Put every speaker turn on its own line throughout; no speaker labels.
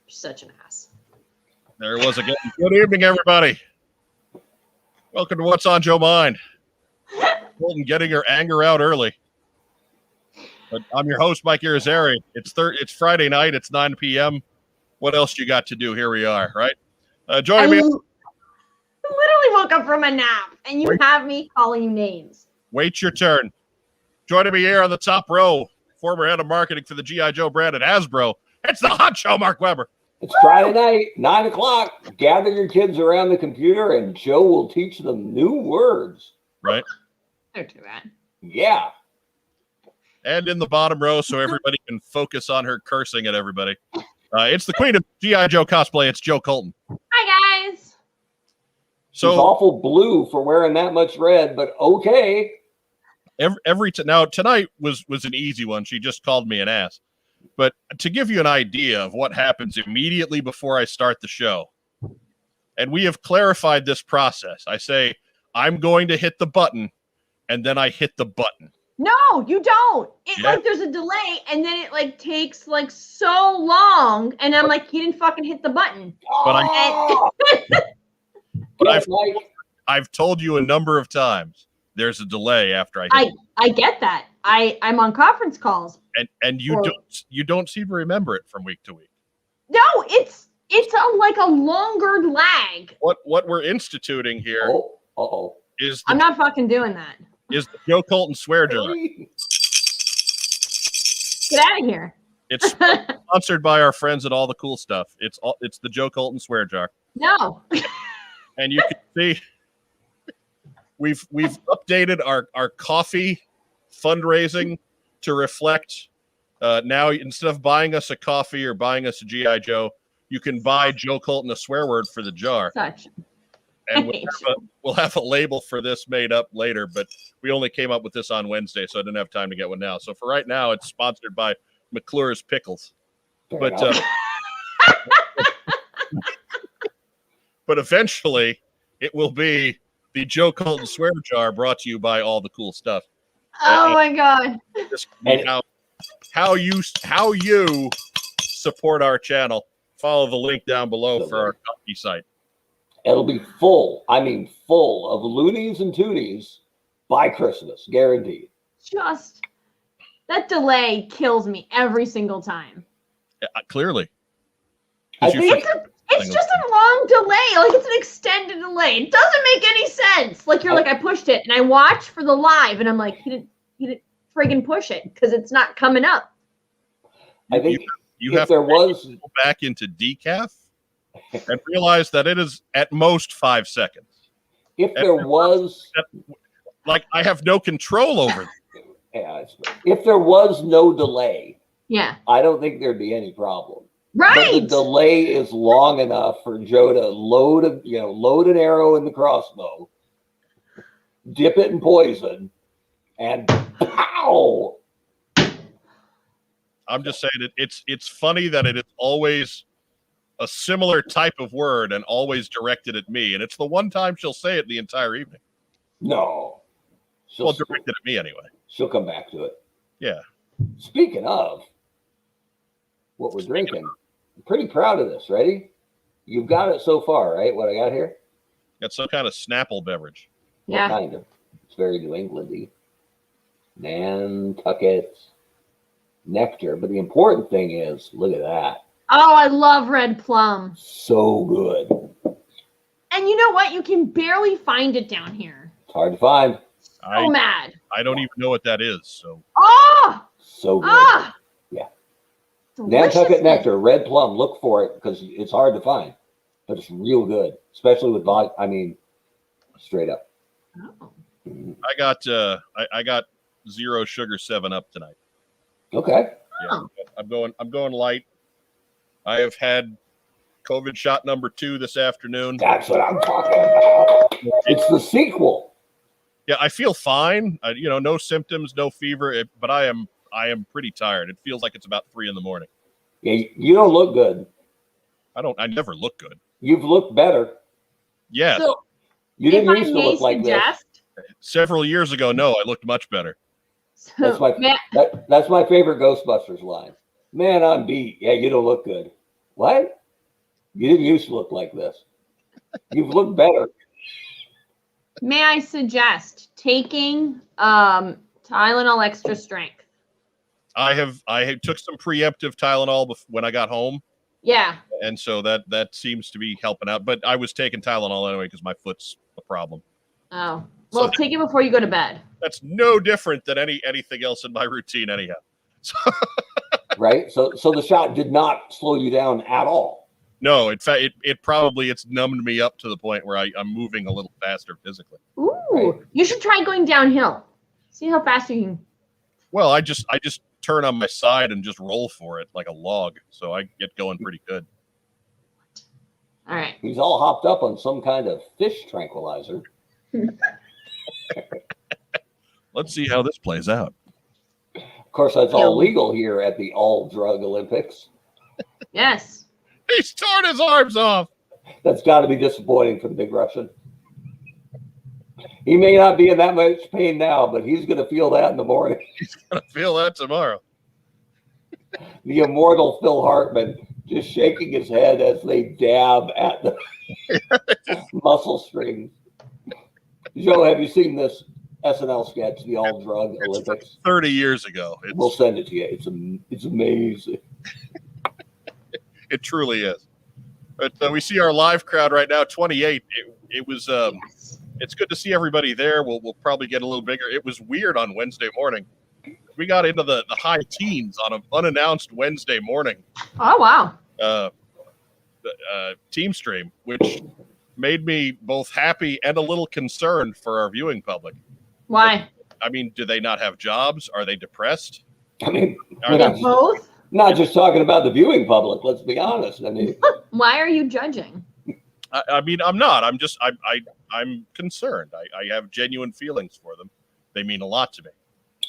such an ass.
There it was again. Good evening, everybody. Welcome to What's on Joe Mind. Colton getting her anger out early. But I'm your host, Mike Irizarry. It's Friday night. It's 9 p.m. What else you got to do? Here we are, right? Joining me.
I literally woke up from a nap, and you have me calling you names.
Wait your turn. Joining me here on the top row, former head of marketing for the G.I. Joe brand at Hasbro. It's the Hot Show, Mark Weber.
It's Friday night, 9 o'clock. Gather your kids around the computer, and Joe will teach them new words.
Right.
Don't do that.
Yeah.
And in the bottom row, so everybody can focus on her cursing at everybody. It's the queen of G.I. Joe cosplay. It's Joe Colton.
Hi, guys.
So
she's awful blue for wearing that much red, but okay.
Now tonight was an easy one. She just called me an ass. But to give you an idea of what happens immediately before I start the show, and we have clarified this process. I say, I'm going to hit the button, and then I hit the button.
No, you don't. Like there's a delay, and then it like takes like so long, and I'm like, he didn't fucking hit the button.
But I've told you a number of times there's a delay after I hit
I get that. I'm on conference calls.
And you don't seem to remember it from week to week.
No, it's like a longer lag.
What we're instituting here is
I'm not fucking doing that.
Is the Joe Colton swear jar.
Get out of here.
It's sponsored by our friends at All the Cool Stuff. It's the Joe Colton swear jar.
No.
And you can see we've updated our coffee fundraising to reflect now instead of buying us a coffee or buying us a G.I. Joe, you can buy Joe Colton a swear word for the jar. And we'll have a label for this made up later, but we only came up with this on Wednesday, so I didn't have time to get one now. So for right now, it's sponsored by McClure's Pickles. But but eventually, it will be the Joe Colton swear jar brought to you by All the Cool Stuff.
Oh my God!
How you support our channel? Follow the link down below for our coffee site.
It'll be full of loonies and toonies by Christmas, guaranteed.
Just that delay kills me every single time.
Clearly,
it's just a long delay. Like it's an extended delay. It doesn't make any sense. Like you're I pushed it and I watched for the live and I'm like, he didn't friggin' push it because it's not coming up.
I think
you have to go back into decaf and realize that it is at most 5 seconds.
If there was,
I have no control over it.
Yeah, if there was no delay,
I
don't think there'd be any problem.
Right.
But the delay is long enough for Joe to load an arrow in the crossbow, dip it in poison, and pow.
I'm just saying it's funny that it is always a similar type of word and always directed at me. And it's the one time she'll say it the entire evening.
No.
Directed at me anyway.
She'll come back to it.
Yeah.
Speaking of what we're drinking, I'm pretty proud of this. Ready? You've got it so far, right? What I got here?
Got some kind of Snapple beverage.
Yeah.
Kind of. It's very New England-y. Nantucket nectar. But the important thing is, look at that.
Oh, I love red plum.
So good.
And you know what? You can barely find it down here.
It's hard to find.
So mad.
I don't even know what that is. So.
So good. Yeah. Nantucket nectar, red plum. Look for it because it's hard to find, but it's real good, especially with vodka. I mean, straight up.
Oh.
I got 0 sugar 7-Up tonight.
Okay.
Yeah, I'm going light. I have had COVID shot number 2 this afternoon.
That's what I'm talking about. It's the sequel.
Yeah, I feel fine. No symptoms, no fever, but I am pretty tired. It feels like it's about 3 a.m.
Yeah, you don't look good.
I never look good.
You've looked better.
Yeah.
So
you didn't used to look like this.
Several years ago, no, I looked much better.
So,
that's my favorite Ghostbusters line. Man, I'm beat. Yeah, you don't look good. What? You didn't used to look like this. You've looked better.
May I suggest taking Tylenol extra strength?
I took some preemptive Tylenol when I got home.
Yeah.
And so that seems to be helping out. But I was taking Tylenol anyway because my foot's a problem.
Oh. Well, take it before you go to bed.
That's no different than anything else in my routine anyhow. So
right? So the shot did not slow you down at all.
No, in fact, it's numbed me up to the point where I'm moving a little faster physically.
Ooh, right. You should try going downhill. See how fast you can.
Well, I just turn on my side and just roll for it like a log, so I get going pretty good.
All right.
He's all hopped up on some kind of fish tranquilizer.
Let's see how this plays out.
Of course, that's all legal here at the all-drug Olympics.
Yes.
He's torn his arms off.
That's got to be disappointing for the big Russian. He may not be in that much pain now, but he's going to feel that in the morning.
He's going to feel that tomorrow.
The immortal Phil Hartman just shaking his head as they dab at the muscle strings. Joe, have you seen this SNL sketch, the All Drug Olympics?
30 years ago.
We'll send it to you. It's amazing.
It truly is. But we see our live crowd right now, 28. It was it's good to see everybody there. We'll probably get a little bigger. It was weird on Wednesday morning. We got into the high teens on an unannounced Wednesday morning.
Oh wow.
TeamStream, which made me both happy and a little concerned for our viewing public.
Why?
I mean, do they not have jobs? Are they depressed?
I mean,
are they
both?
Not just talking about the viewing public. Let's be honest. I mean,
why are you judging?
I mean, I'm not. I'm concerned. I have genuine feelings for them. They mean a lot to me.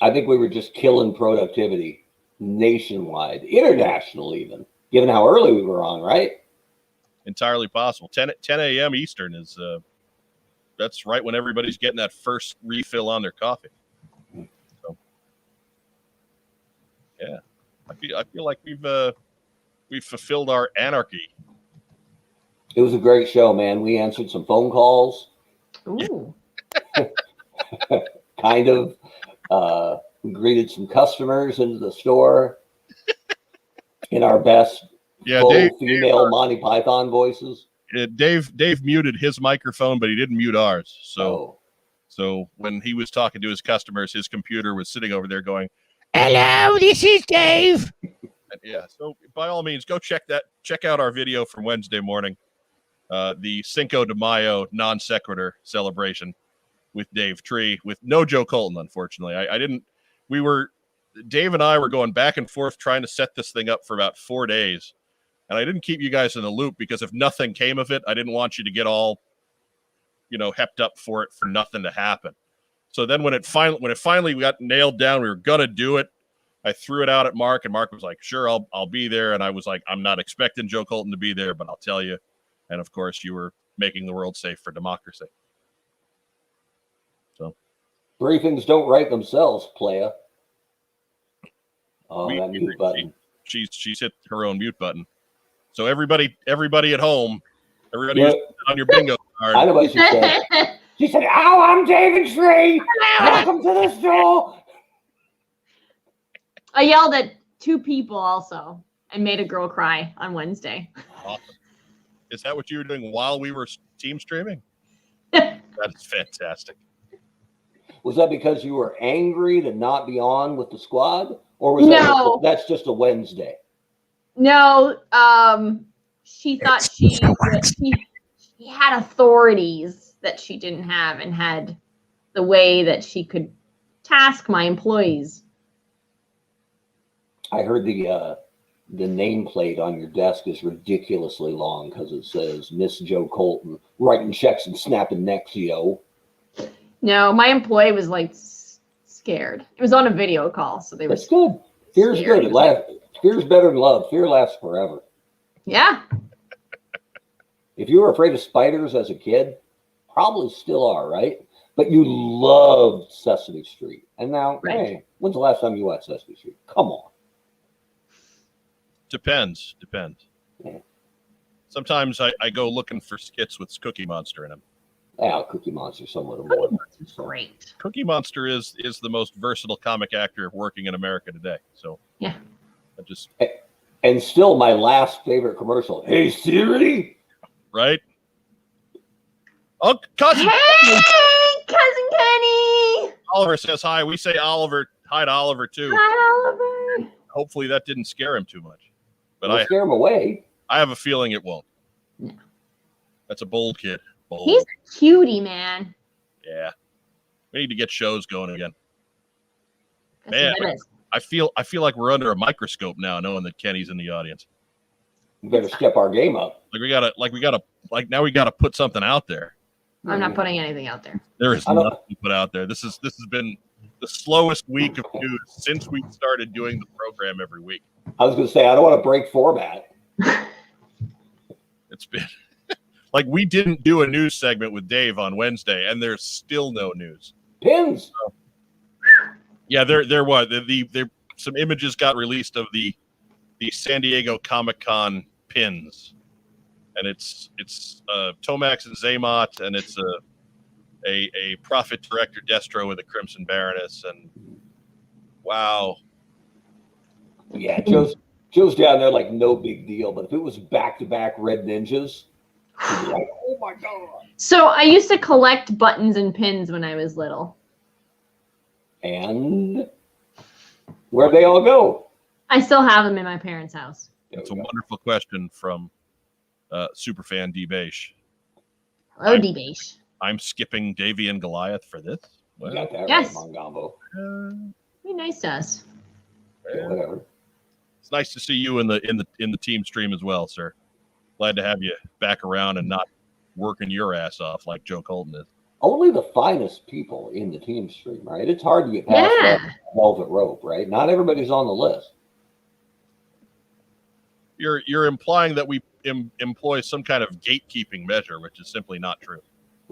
I think we were just killing productivity nationwide, international even, given how early we were on, right?
Entirely possible. 10 a.m. Eastern is that's right when everybody's getting that first refill on their coffee. So, yeah, I feel like we've fulfilled our anarchy.
It was a great show, man. We answered some phone calls.
Ooh.
Kind of. We greeted some customers into the store in our best female Monty Python voices.
Dave muted his microphone, but he didn't mute ours. So when he was talking to his customers, his computer was sitting over there going, "Hello, this is Dave." And yeah. So by all means, go check out our video from Wednesday morning, the Cinco de Mayo non sequitur celebration with Dave Tree, with no Joe Colton, unfortunately. Dave and I were going back and forth trying to set this thing up for about 4 days. And I didn't keep you guys in the loop because if nothing came of it, I didn't want you to get all, hepped up for it for nothing to happen. So then when it finally got nailed down, we were going to do it. I threw it out at Mark and Mark was like, "Sure, I'll be there." And I was like, "I'm not expecting Joe Colton to be there, but I'll tell you." And of course you were making the world safe for democracy. So
briefings don't write themselves, playa. Oh, that mute button.
She's hit her own mute button. So everybody at home, everybody who's on your bingo card.
I know what she said. She said, "Oh, I'm David Tree. Welcome to the show."
I yelled at 2 people also and made a girl cry on Wednesday.
Awesome. Is that what you were doing while we were team streaming? That's fantastic.
Was that because you were angry to not be on with the squad? Or was that's just a Wednesday?
No, she thought she had authorities that she didn't have and had the way that she could task my employees.
I heard the nameplate on your desk is ridiculously long because it says Miss Joe Colton writing checks and snapping necks, yo.
No, my employee was like scared. It was on a video call, so they were.
That's good. Fear's good. Fear's better than love. Fear lasts forever.
Yeah.
If you were afraid of spiders as a kid, probably still are, right? But you loved Sesame Street. And now, hey, when's the last time you watched Sesame Street? Come on.
Depends.
Yeah.
Sometimes I go looking for skits with Cookie Monster in them.
Yeah, Cookie Monster, somewhat more.
Great.
Cookie Monster is the most versatile comic actor working in America today. So
yeah,
I just
and still my last favorite commercial. Hey Siri,
right. Oh, cousin.
Hey, cousin Kenny.
Oliver says hi. We say Oliver hi to Oliver too.
Hi, Oliver.
Hopefully that didn't scare him too much. But
we'll scare him away.
I have a feeling it won't.
No.
That's a bold kid. Bold.
He's a cutie, man.
Yeah. We need to get shows going again.
Man,
I feel like we're under a microscope now, knowing that Kenny's in the audience.
We better step our game up.
Now we gotta put something out there.
I'm not putting anything out there.
There is nothing to put out there. This has been the slowest week of news since we started doing the program every week.
I was going to say, I don't want to break format.
It's been like we didn't do a news segment with Dave on Wednesday, and there's still no news.
Pins.
Yeah, there was some images got released of the San Diego Comic-Con pins, and it's Tomax and Zaymot, and it's a Prophet Director Destro with a Crimson Baroness, and wow.
Yeah, Joe's down there like no big deal, but if it was back-to-back Red Ninjas, he'd be like, oh my God.
So I used to collect buttons and pins when I was little.
And where'd they all go?
I still have them in my parents' house.
It's a wonderful question from superfan D. Beige.
Hello, D. Beige.
I'm skipping Davy and Goliath for this.
Well, got that
yes.
right, Mongambo.
Be nice to us.
Yeah, whatever.
It's nice to see you in the team stream as well, sir. Glad to have you back around and not working your ass off like Joe Colton is.
Only the finest people in the team stream, right? It's hard to get past that velvet rope, right? Not everybody's on the list.
You're implying that we employ some kind of gatekeeping measure, which is simply not true.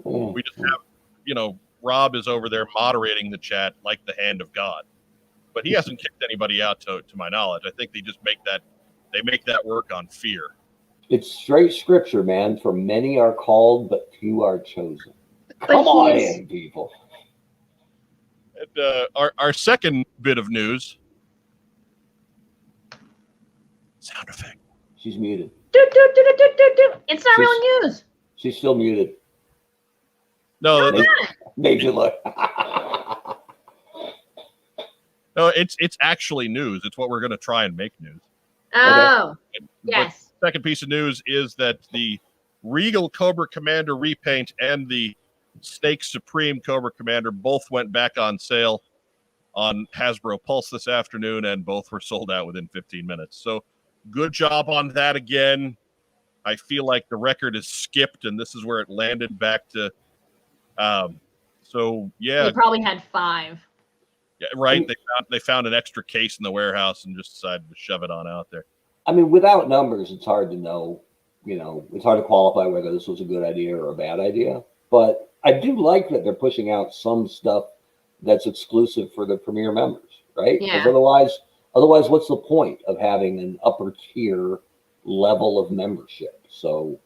Mm.
We just have, Rob is over there moderating the chat like the hand of God, but he hasn't kicked anybody out to my knowledge. I think they just make that work on fear.
It's straight scripture, man. For many are called, but few are chosen. Come on in, people.
And, our second bit of news. Sound effect.
She's muted.
It's not real news.
She's still muted.
No,
made you look.
No, it's actually news. It's what we're going to try and make news.
Oh,
okay.
Yes.
But second piece of news is that the Regal Cobra Commander repaint and the Snake Supreme Cobra Commander both went back on sale on Hasbro Pulse this afternoon, and both were sold out within 15 minutes. So good job on that again. I feel like the record is skipped, and this is where it landed back to. So yeah,
they probably had 5.
Yeah, right. They found an extra case in the warehouse and just decided to shove it on out there.
I mean, without numbers, it's hard to know. It's hard to qualify whether this was a good idea or a bad idea. But I do like that they're pushing out some stuff that's exclusive for the Premier members, right?
Yeah.
Because otherwise, what's the point of having an upper tier level of membership? So,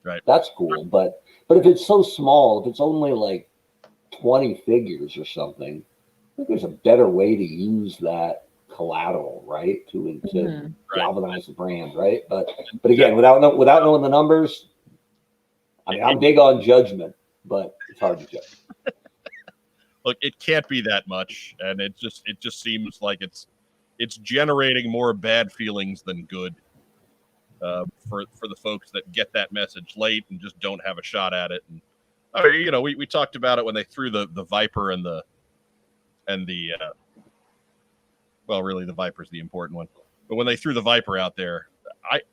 right,
that's cool. But if it's so small, if it's only like 20 figures or something, I think there's a better way to use that collateral, right? To galvanize the brand, right? But again, without knowing the numbers, I mean, I'm big on judgment, but it's hard to judge.
Look, it can't be that much, and it just seems like it's generating more bad feelings than good for the folks that get that message late and just don't have a shot at it. And we talked about it when they threw the Viper and the well, really the Viper's the important one, but when they threw the Viper out there,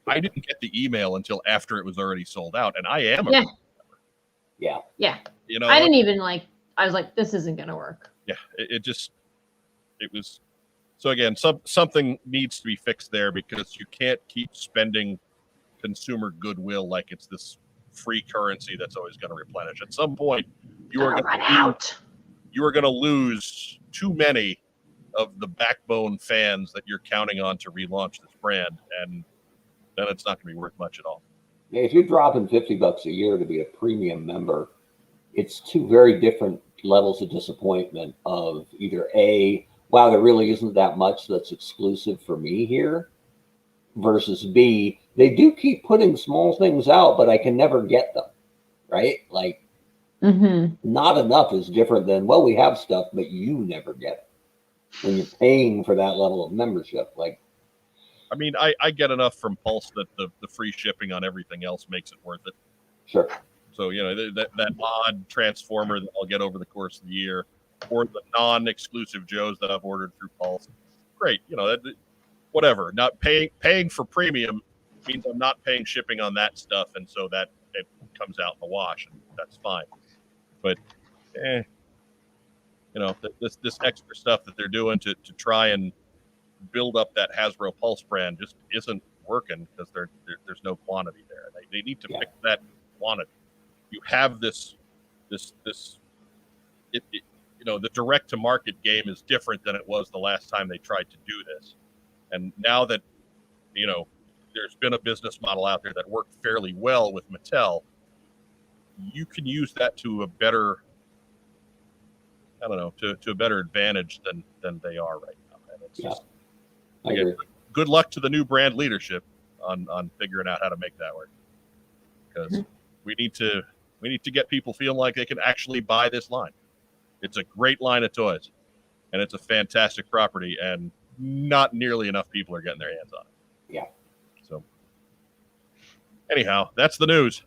I didn't get the email until after it was already sold out, and I am a
yeah.
I didn't even I was like, this isn't gonna work.
Yeah, it was. So again, something needs to be fixed there, because you can't keep spending consumer goodwill like it's this free currency that's always going to replenish. At some point, you are going to run out. You are going to lose too many of the backbone fans that you're counting on to relaunch this brand, and then it's not going to be worth much at all.
If you're dropping $50 a year to be a premium member, it's two very different levels of disappointment of either A, wow, there really isn't that much that's exclusive for me here, versus B, they do keep putting small things out, but I can never get them, right? Like, not enough is different than, well, we have stuff, but you never get it when you're paying for that level of membership. Like,
I mean, I get enough from Pulse that the free shipping on everything else makes it worth it.
Sure.
So, you know, that odd transformer that I'll get over the course of the year, or the non-exclusive Joes that I've ordered through Pulse, great. You know, whatever. Not paying for premium means I'm not paying shipping on that stuff, and so that it comes out in the wash, and that's fine. But, you know, this extra stuff that they're doing to try and build up that Hasbro Pulse brand just isn't working because there's no quantity there. They need to fix that quantity. You have this you know, the direct to market game is different than it was the last time they tried to do this. And now that, you know, there's been a business model out there that worked fairly well with Mattel, you can use that to a better, I don't know, to a better advantage than they are right now. And it's just, again, good luck to the new brand leadership on figuring out how to make that work. Because we need to get people feeling like they can actually buy this line. It's a great line of toys, and it's a fantastic property, and not nearly enough people are getting their hands on it.
Yeah.
So, anyhow, that's the news.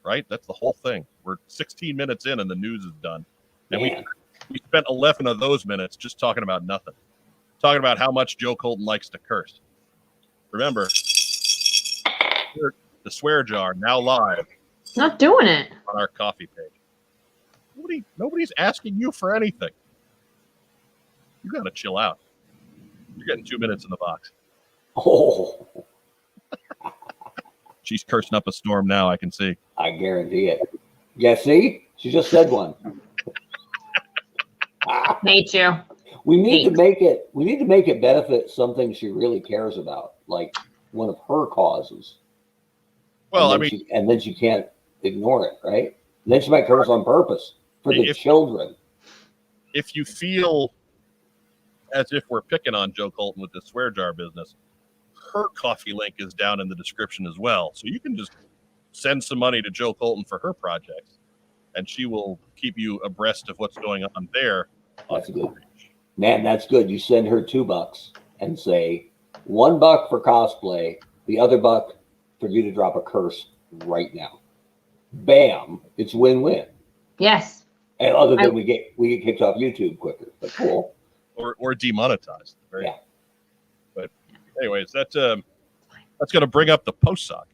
Right? That's the whole thing. We're 16 minutes in, and the news is done. And we spent 11 of those minutes just talking about nothing. Talking about how much Joe Colton likes to curse. Remember, the swear jar now live.
Not doing it.
On our coffee page. Nobody's asking you for anything. You got to chill out. You're getting 2 minutes in the box.
Oh.
She's cursing up a storm now, I can see.
I guarantee it. Yeah, see? She just said one.
Hate you.
We need to make it benefit something she really cares about, like one of her causes.
Well,
and then she can't ignore it, right? And then she might curse on purpose for the children.
If you feel as if we're picking on Joe Colton with this swear jar business, her coffee link is down in the description as well. So you can just send some money to Joe Colton for her projects, and she will keep you abreast of what's going on there.
That's good. Man, that's good. You send her $2 and say $1 for cosplay, the other $1 for you to drop a curse right now. Bam! It's win-win.
Yes.
And other than we get kicked off YouTube quicker, but cool.
Or demonetized. Yeah. But anyways, that's going to bring up the post sock.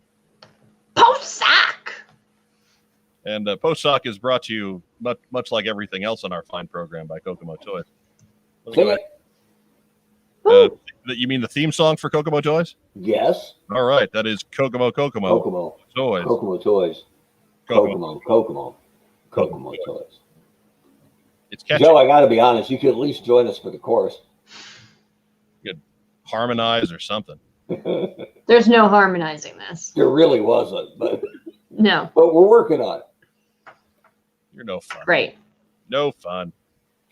Post sock.
And post sock is brought to you much like everything else on our fine program by Kokomo Toys. You mean the theme song for Kokomo Toys?
Yes.
All right, that is Kokomo Toys.
Kokomo Toys. Kokomo Toys.
It's catchy.
Joe, I got to be honest. You could at least join us for the chorus.
You could harmonize or something.
There's no harmonizing this.
There really wasn't, but
no.
But we're working on it.
You're no fun.
Great.
No fun.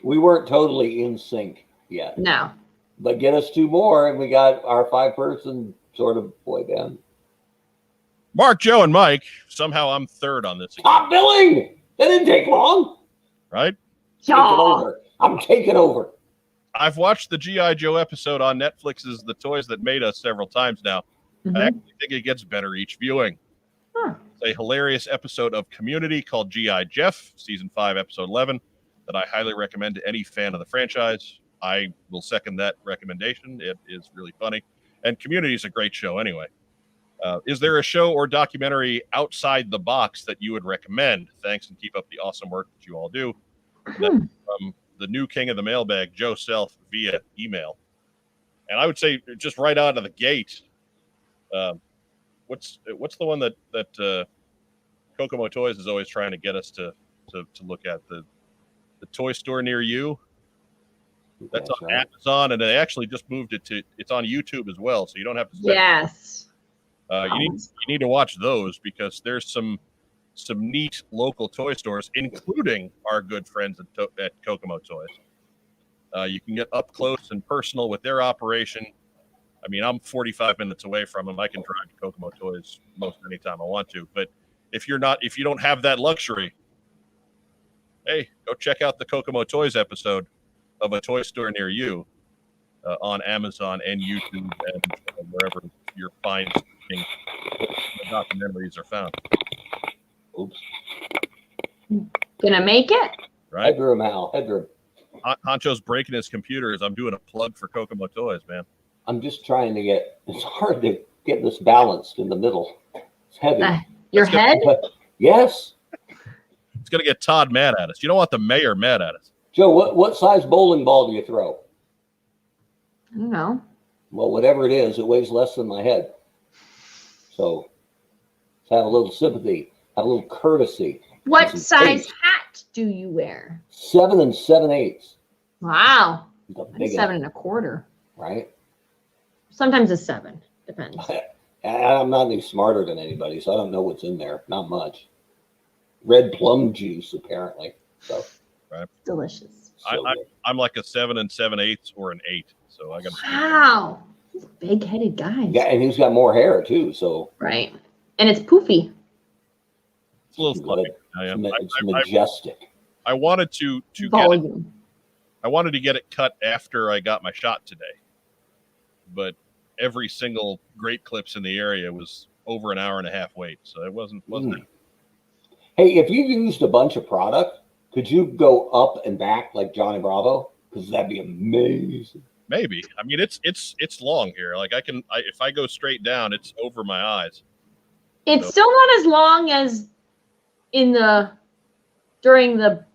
We weren't totally in sync yet.
No.
But get us 2 more, and we got our 5-person sort of boy band.
Mark, Joe, and Mike. Somehow I'm third on this.
Top billing! That didn't take long.
Right?
I'm taking over.
I've watched the G.I. Joe episode on Netflix's The Toys That Made Us several times now. I actually think it gets better each viewing. It's a hilarious episode of Community called G.I. Jeff, Season 5, Episode 11, that I highly recommend to any fan of the franchise. I will second that recommendation. It is really funny. And Community is a great show anyway. Is there a show or documentary outside the box that you would recommend? Thanks, and keep up the awesome work that you all do. That's from the new king of the mailbag, Joe Self, via email. And I would say just right out of the gate, what's the one that Kokomo Toys is always trying to get us to look at, the toy store near you? That's on Amazon, and they actually just moved it to, it's on YouTube as well, so you don't have to spend.
Yes.
You need to watch those because there's some neat local toy stores, including our good friends at Kokomo Toys. You can get up close and personal with their operation. I mean, I'm 45 minutes away from them. I can drive to Kokomo Toys most anytime I want to. But if you don't have that luxury, hey, go check out the Kokomo Toys episode of A Toy Store Near You on Amazon and YouTube and wherever your fine documentaries are found.
Oops.
Gonna make it?
Right?
Headroom, Al. Headroom.
Honcho's breaking his computer as I'm doing a plug for Kokomo Toys, man.
I'm just trying to it's hard to get this balanced in the middle. It's heavy.
Your head?
Yes.
It's going to get Todd mad at us. You don't want the mayor mad at us.
Joe, what size bowling ball do you throw?
I don't know.
Well, whatever it is, it weighs less than my head. So have a little sympathy, have a little courtesy.
What size hat do you wear?
7 7/8.
Wow.
Big
7 1/4.
Right?
Sometimes it's 7. Depends.
I'm not any smarter than anybody, so I don't know what's in there. Not much. Red plum juice, apparently. So
right.
Delicious.
I'm like a 7 7/8 or an 8. So I got.
Wow. These big-headed guys.
Yeah, and he's got more hair too. So
right, and it's poofy.
It's a little fluffy.
It's majestic.
I wanted to
volume.
I wanted to get it cut after I got my shot today, but every single Great Clips in the area was over an hour and a half wait, so it wasn't.
Hey, if you used a bunch of product, could you go up and back like Johnny Bravo? Because that'd be amazing.
Maybe. I mean, it's long here. Like if I go straight down, it's over my eyes.
It's still not as long as during the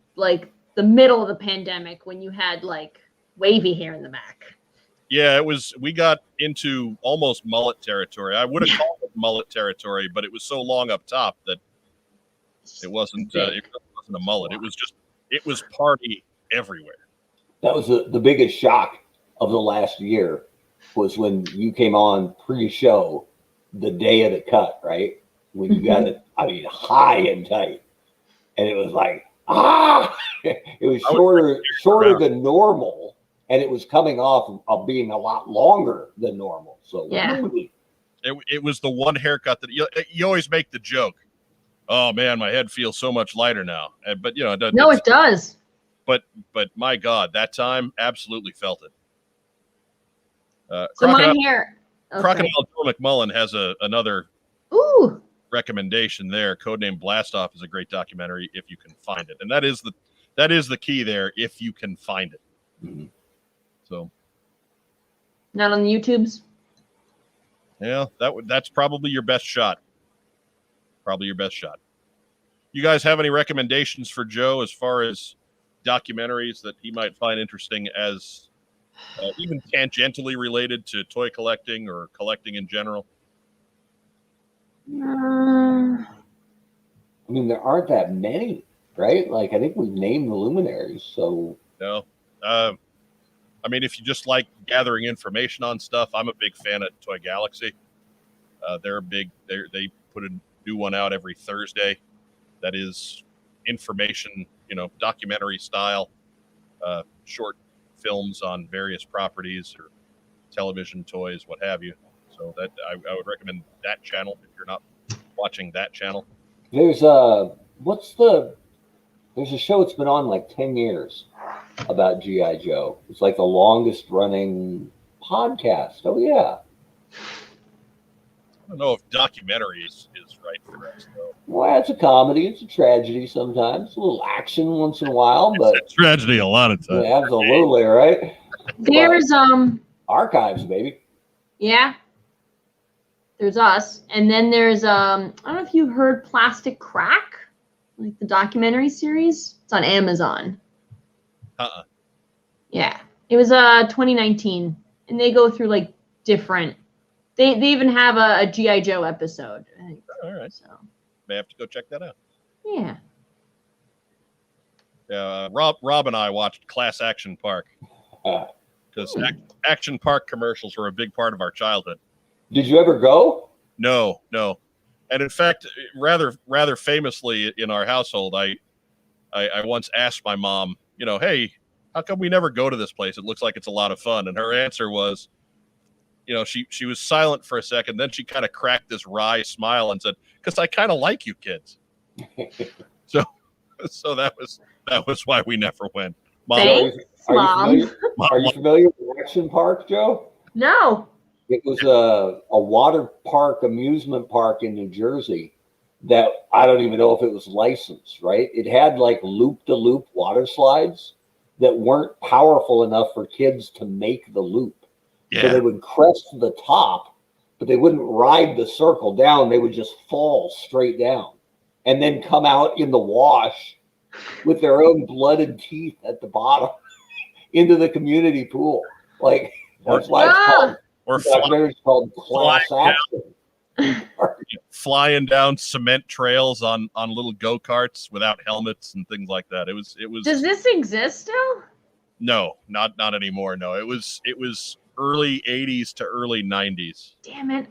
middle of the pandemic when you had like wavy hair in the back.
Yeah, we got into almost mullet territory. I would have called it mullet territory, but it was so long up top that it wasn't a mullet. It was party everywhere. That was
the biggest shock of the last year was when you came on pre-show the day of the cut, right? When you got it, I mean, high and tight. And it was like, it was shorter than normal. And it was coming off of being a lot longer than normal. So
yeah,
it was the one haircut that you always make the joke. Oh man, my head feels so much lighter now. But you know,
it does.
But my God, that time absolutely felt it.
So my hair. Okay.
Crocodile Joe McMullen has another recommendation there. Codename Blastoff is a great documentary if you can find it, and that is the key there. If you can find it. Mm-hmm. So.
Not on the YouTubes.
Yeah, that's probably your best shot. Probably your best shot. You guys have any recommendations for Joe as far as documentaries that he might find interesting as even tangentially related to toy collecting or collecting in general?
I mean, there aren't that many, right? Like, I think we've named the luminaries, so.
No. I mean, if you just like gathering information on stuff, I'm a big fan of Toy Galaxy. They're big. They put a new one out every Thursday. That is information, documentary style, short films on various properties or television, toys, what have you. So that I would recommend that channel if you're not watching that channel.
There's a show that's been on like 10 years about G.I. Joe. It's like the longest running podcast. Oh yeah.
I don't know if documentary is right for us though.
Well, it's a comedy, it's a tragedy sometimes, a little action once in a while, but
it's a tragedy a lot of times.
Yeah, absolutely, right?
There's
archives, baby.
Yeah. There's us. And then there's I don't know if you've heard Plastic Crack, like the documentary series. It's on Amazon. Yeah. It was 2019. And they go through like different they even have a G.I. Joe episode, I think.
All right.
So
may have to go check that out.
Yeah.
Yeah, Rob and I watched Class Action Park because Action Park commercials were a big part of our childhood.
Did you ever go?
No. And in fact, rather famously in our household, I once asked my mom, hey, how come we never go to this place? It looks like it's a lot of fun. And her answer was, she was silent for a second. Then she kind of cracked this wry smile and said, because I kind of like you kids. So that was why we never went. Mom,
Thanks, Mom.
Are you familiar with Action Park, Joe?
No.
It was a water park, amusement park in New Jersey that I don't even know if it was licensed, right? It had like loop-to-loop water slides that weren't powerful enough for kids to make the loop.
Yeah.
So they would crest the top, but they wouldn't ride the circle down. They would just fall straight down and then come out in the wash with their own blooded teeth at the bottom into the community pool. Like, that's why it's called Class Action.
Flying down cement trails on little go-karts without helmets and things like that. It was.
Does this exist still?
No, not anymore. No, it was early 80s to early 90s.
Damn it.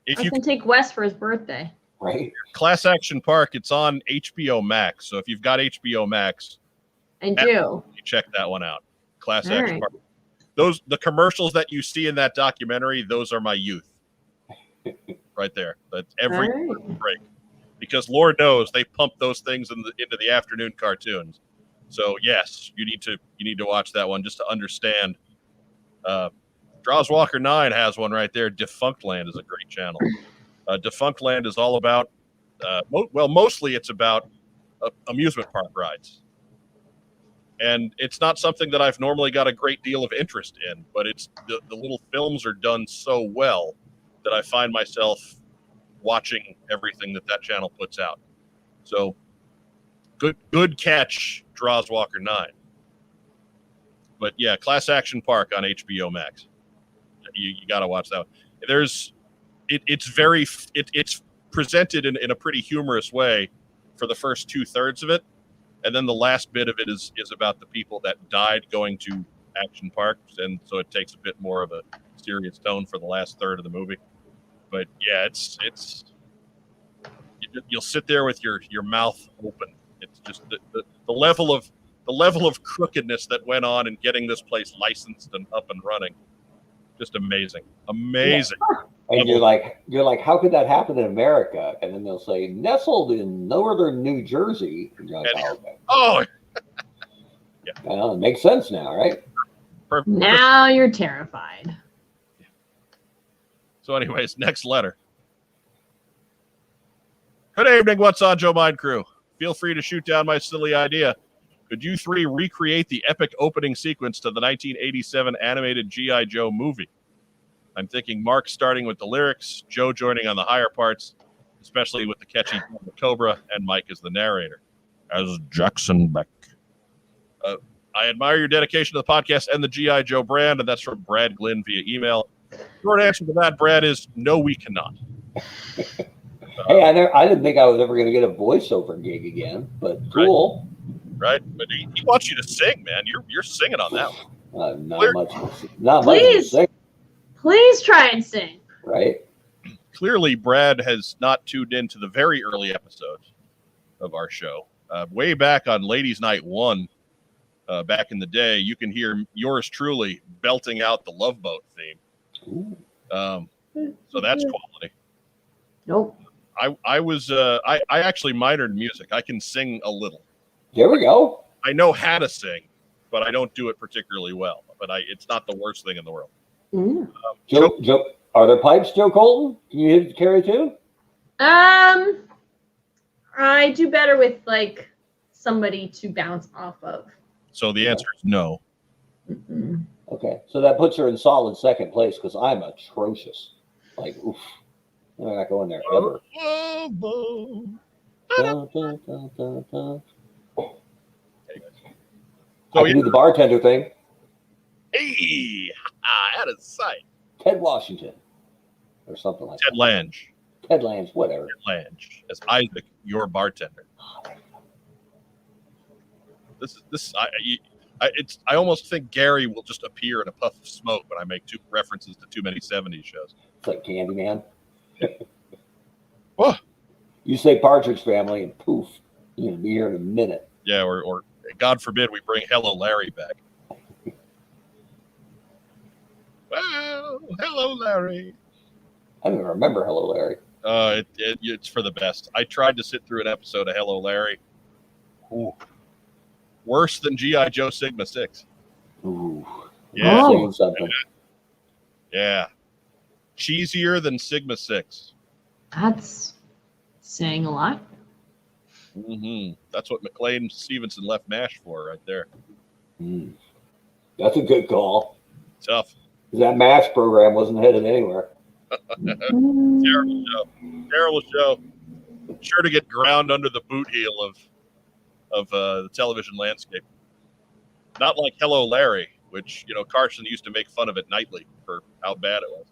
If
I
you
can take Wes for his birthday.
Right.
Class Action Park, it's on HBO Max. So if you've got HBO Max,
I do.
You check that one out. Class Action
right.
Park. The commercials that you see in that documentary, those are my youth. Right there. That's every break. Because Lord knows they pump those things into the afternoon cartoons. So yes, you need to watch that one just to understand. Draws Walker 9 has one right there. Defunct Land is a great channel. Defunct Land is all about, mostly it's about amusement park rides. And it's not something that I've normally got a great deal of interest in, but it's the little films are done so well that I find myself watching everything that channel puts out. So good catch, Draws Walker 9. But yeah, Class Action Park on HBO Max. You got to watch that one. It's presented in a pretty humorous way for the first 2/3 of it. And then the last bit of it is about the people that died going to action parks. And so it takes a bit more of a serious tone for the last third of the movie. But yeah, you'll sit there with your mouth open. It's just the level of crookedness that went on in getting this place licensed and up and running. Just amazing. Yeah.
And you're like, how could that happen in America? And then they'll say, nestled in northern New Jersey.
Oh,
yeah. Well, it makes sense now, right?
Perfect.
Now you're terrified.
So anyways, next letter. Good evening, What's on Joe Mind Crew? Feel free to shoot down my silly idea. Could you three recreate the epic opening sequence to the 1987 animated G.I. Joe movie? I'm thinking Mark starting with the lyrics, Joe joining on the higher parts, especially with the catchy Cobra, and Mike as the narrator. As Jackson Beck. I admire your dedication to the podcast and the G.I. Joe brand, and that's from Brad Glynn via email. Short answer to that, Brad, is no, we cannot.
Hey, I didn't think I was ever going to get a voiceover gig again, but cool.
Right? But he wants you to sing, man. You're singing on that one.
Not much to sing.
Please try and sing.
Right?
Clearly, Brad has not tuned into the very early episodes of our show. Way back on Ladies Night 1, back in the day, you can hear yours truly belting out the Love Boat theme. So that's quality.
Nope.
I actually minored in music. I can sing a little.
There we go.
I know how to sing, but I don't do it particularly well. But it's not the worst thing in the world.
Joe, are there pipes, Joe Colton? Can you hit carry too?
I do better with like somebody to bounce off of.
So the answer is no.
Mm-mm.
Okay, so that puts her in solid second place because I'm atrocious. Like, oof, I'm not going there ever. So I can do the bartender thing.
Hey, out of sight.
Ted Washington, or something like
Ted
that.
Lange.
Ted Lange, whatever.
Ted Lange as Isaac, your bartender. I almost think Gary will just appear in a puff of smoke when I make two references to too many 70s shows.
It's like Candyman.
Oh.
You say Partridge Family, and poof, you'll be here in a minute.
Yeah, or God forbid we bring Hello Larry back. Well, hello Larry.
I don't even remember Hello Larry.
It's for the best. I tried to sit through an episode of Hello Larry. Ooh. Worse than G.I. Joe Sigma 6.
Ooh.
Yeah.
Saying something.
Yeah. Cheesier than Sigma 6.
That's saying a lot.
Mm-hmm. That's what McLean Stevenson left MASH for right there.
Mm. That's a good call.
Tough.
That MASH program wasn't headed anywhere.
Terrible show. Terrible show. Sure to get ground under the boot heel of the television landscape. Not like Hello Larry, which, Carson used to make fun of it nightly for how bad it was.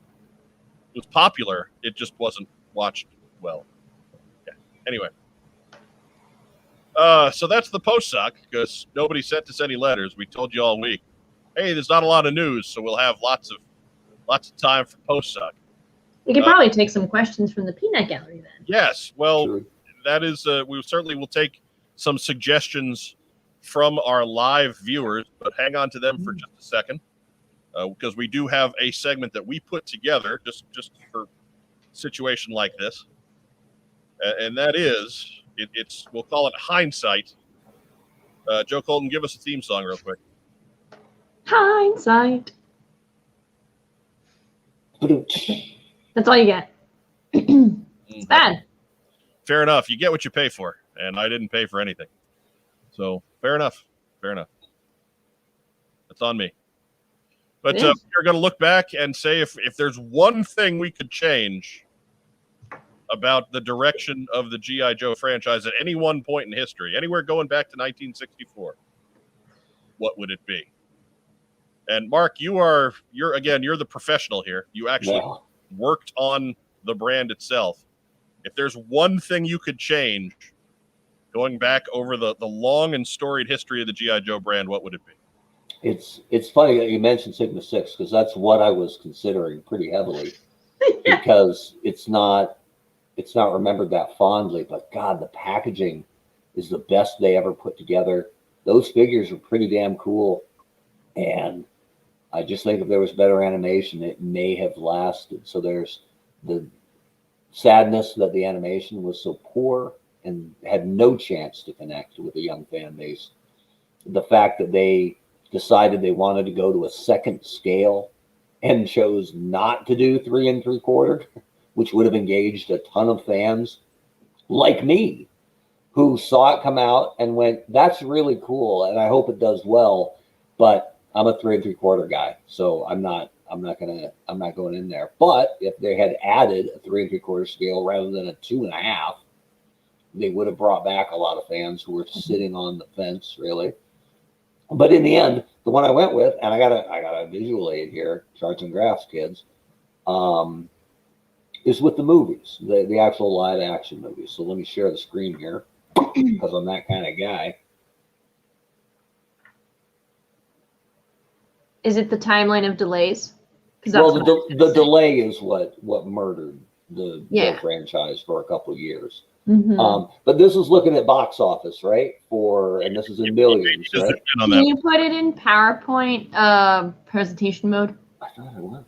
It was popular. It just wasn't watched well. Yeah. Anyway. So that's the post sock, because nobody sent us any letters. We told you all week, hey, there's not a lot of news, so we'll have lots of time for post sock.
We could probably take some questions from the peanut gallery then.
Yes. Well,
True.
that is, we certainly will take some suggestions from our live viewers, but hang on to them for just a second, because we do have a segment that we put together just for a situation like this, and that is we'll call it Hindsight. Joe Colton, give us a theme song real quick.
Hindsight. That's all you get. It's bad.
Fair enough. You get what you pay for, and I didn't pay for anything. So fair enough. Fair enough. That's on me. But we're going to look back and say if there's one thing we could change about the direction of the G.I. Joe franchise at any one point in history, anywhere going back to 1964, what would it be? And Mark, you're the professional here. You actually worked on the brand itself. If there's one thing you could change going back over the long and storied history of the G.I. Joe brand, what would it be?
It's funny that you mentioned Sigma 6, because that's what I was considering pretty heavily. Because it's not remembered that fondly, but God, the packaging is the best they ever put together. Those figures are pretty damn cool. And I just think if there was better animation, it may have lasted. So there's the sadness that the animation was so poor and had no chance to connect with a young fan base. The fact that they decided they wanted to go to a second scale and chose not to do 3 3/4, which would have engaged a ton of fans like me, who saw it come out and went, that's really cool, and I hope it does well, but I'm a 3 3/4 guy, so I'm not going in there. But if they had added a 3 3/4 scale rather than a 2.5, they would have brought back a lot of fans who were sitting on the fence, really. But in the end, the one I went with, and I got a visual aid here, charts and graphs, kids, is with the movies, the actual live action movies. So let me share the screen here, because I'm that kind of guy.
Is it the timeline of delays?
Well, the delay is what murdered the franchise for a couple of years.
Mm-hmm.
But this is looking at box office, right? And this is in millions, right?
Can you put it in PowerPoint presentation mode?
I thought it was.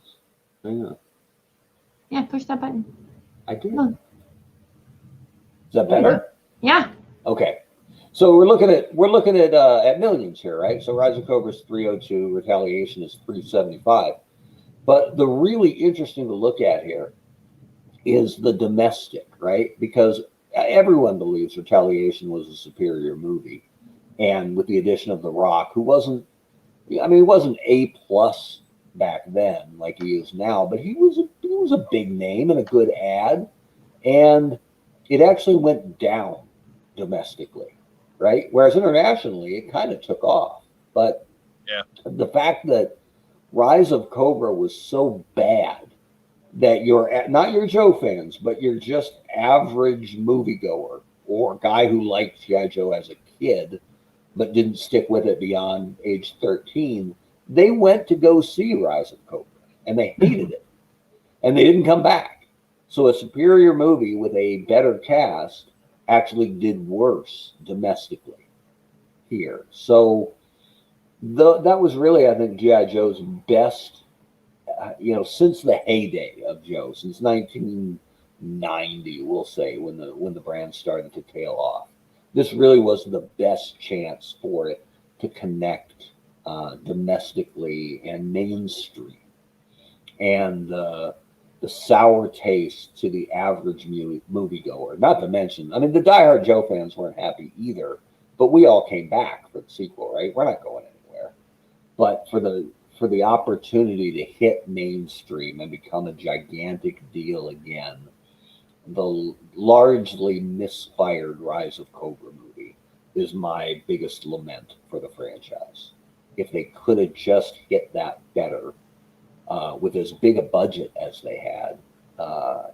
Hang on.
Yeah, push that button.
I did. Is that better?
Yeah.
Okay. So we're looking at millions here, right? So Rise of Cobra is 302, Retaliation is 375. But the really interesting to look at here is the domestic, right? Because everyone believes Retaliation was a superior movie, and with the addition of The Rock, who wasn't A+ back then like he is now, but he was a big name and a good ad, and it actually went down domestically, right? Whereas internationally, it kind of took off. But the fact that Rise of Cobra was so bad that you're not your Joe fans, but you're just average moviegoer or guy who liked G.I. Joe as a kid, but didn't stick with it beyond age 13, they went to go see Rise of Cobra, and they hated it, and they didn't come back. So a superior movie with a better cast actually did worse domestically here. So that was really, I think, G.I. Joe's best, since the heyday of Joe, since 1990, we'll say, when the brand started to tail off. This really was the best chance for it to connect domestically and mainstream. And the sour taste to the average moviegoer. Not to mention, I mean, the diehard Joe fans weren't happy either, but we all came back for the sequel, right? We're not going anywhere. But for the opportunity to hit mainstream and become a gigantic deal again, the largely misfired Rise of Cobra movie is my biggest lament for the franchise. If they could have just hit that better, with as big a budget as they had,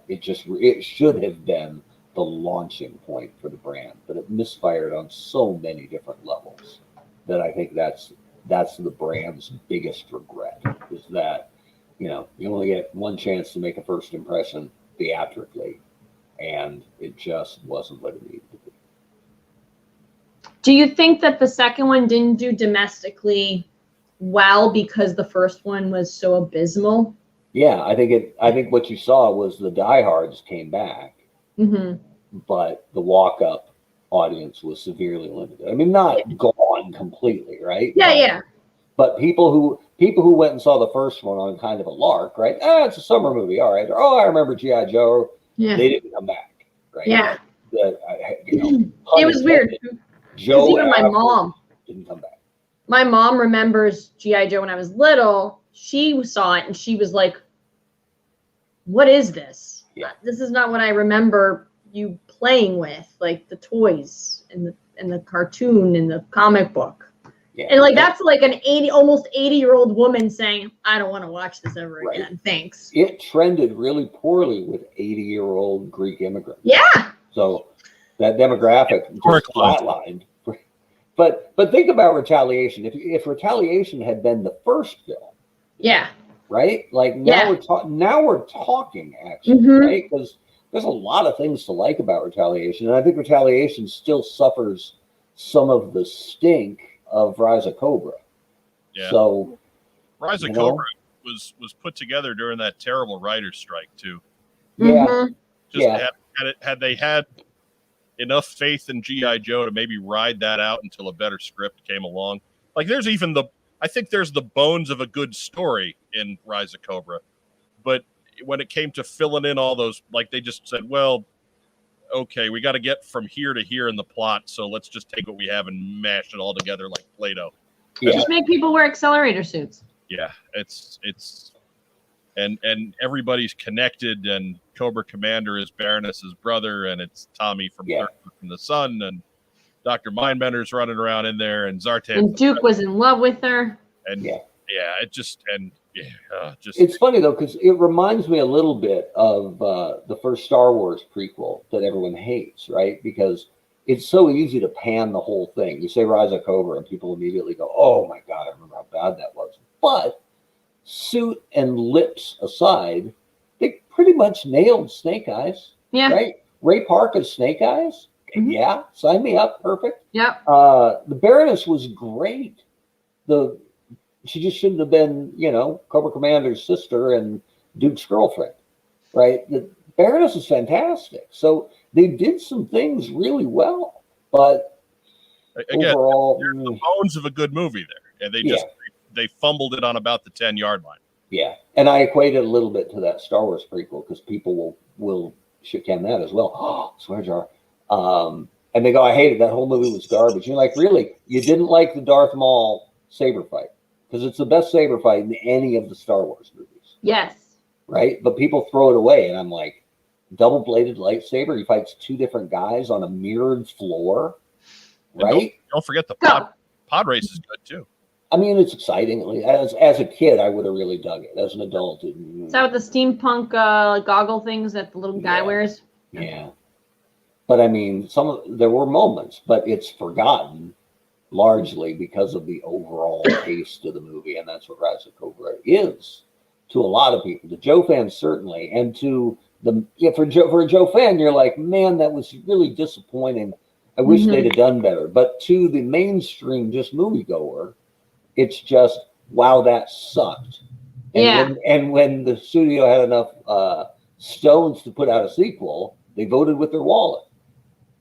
it should have been the launching point for the brand, but it misfired on so many different levels that I think that's the brand's biggest regret, is that you only get one chance to make a first impression theatrically, and it just wasn't what it needed to be.
Do you think that the second one didn't do domestically well because the first one was so abysmal?
Yeah, I think what you saw was the diehards came back, but the walk-up audience was severely limited. I mean, not gone completely, right?
Yeah.
But people who went and saw the first one on kind of a lark, right? It's a summer movie, all right. I remember G.I. Joe. Yeah. They didn't come back, right?
Yeah.
It
was weird.
Joe,
even my mom
didn't come back.
My mom remembers G.I. Joe when I was little. She saw it and she was like, what is this?
Yeah.
This is not what I remember you playing with, like the toys and the cartoon and the comic book.
Yeah.
And like that's like an almost 80-year-old woman saying, I don't want to watch this ever again. Thanks.
It trended really poorly with 80-year-old Greek immigrants.
Yeah.
So that demographic just flatlined. But think about Retaliation. If Retaliation had been the first film,
yeah,
right? Like now we're talking actually, right? Because there's a lot of things to like about Retaliation, and I think Retaliation still suffers some of the stink of Rise of Cobra. Yeah. So
Rise of Cobra was put together during that terrible writer's strike too.
Yeah.
Had they had enough faith in G.I. Joe to maybe ride that out until a better script came along. Like there's I think there's the bones of a good story in Rise of Cobra, but when it came to filling in all those, like they just said, well, okay, we got to get from here to here in the plot, so let's just take what we have and mash it all together like Play-Doh.
Yeah. Just make people wear accelerator suits.
Yeah, it's and everybody's connected, and Cobra Commander is Baroness's brother, and it's Tommy from the Sun, and Dr. Mindbender's running around in there, and Zartan.
And Duke was in love with her.
And
it's funny though, because it reminds me a little bit of the first Star Wars prequel that everyone hates, right? Because it's so easy to pan the whole thing. You say Rise of Cobra, and people immediately go, "Oh my God, I remember how bad that was." But suit and lips aside, they pretty much nailed Snake Eyes.
Yeah.
Right? Ray Park as Snake Eyes. Yeah, sign me up. Perfect.
Yep.
The Baroness was great. She just shouldn't have been, Cobra Commander's sister and Duke's girlfriend, right? The Baroness is fantastic. So they did some things really well, but
again,
overall,
there's the bones of a good movie there, and they fumbled it on about the 10-yard line.
Yeah, and I equate it a little bit to that Star Wars prequel because people will shit can that as well. Oh, swear jar. And they go, I hated that whole movie was garbage. You're like, really? You didn't like the Darth Maul saber fight? Because it's the best saber fight in any of the Star Wars movies.
Yes.
Right? But people throw it away, and I'm like, double-bladed lightsaber? He fights two different guys on a mirrored floor, right?
Don't forget the pod race is good too.
I mean, it's exciting. As a kid, I would have really dug it. As an adult,
is that with the steampunk goggle things that the little guy wears?
Yeah. But I mean, there were moments, but it's forgotten largely because of the overall taste of the movie, and that's what Rise of Cobra is to a lot of people. The Joe fans certainly, and to for a Joe fan, you're like, man, that was really disappointing. I wish they'd have done better. But to the mainstream, just moviegoer, it's just, wow, that sucked. And when the studio had enough stones to put out a sequel, they voted with their wallet.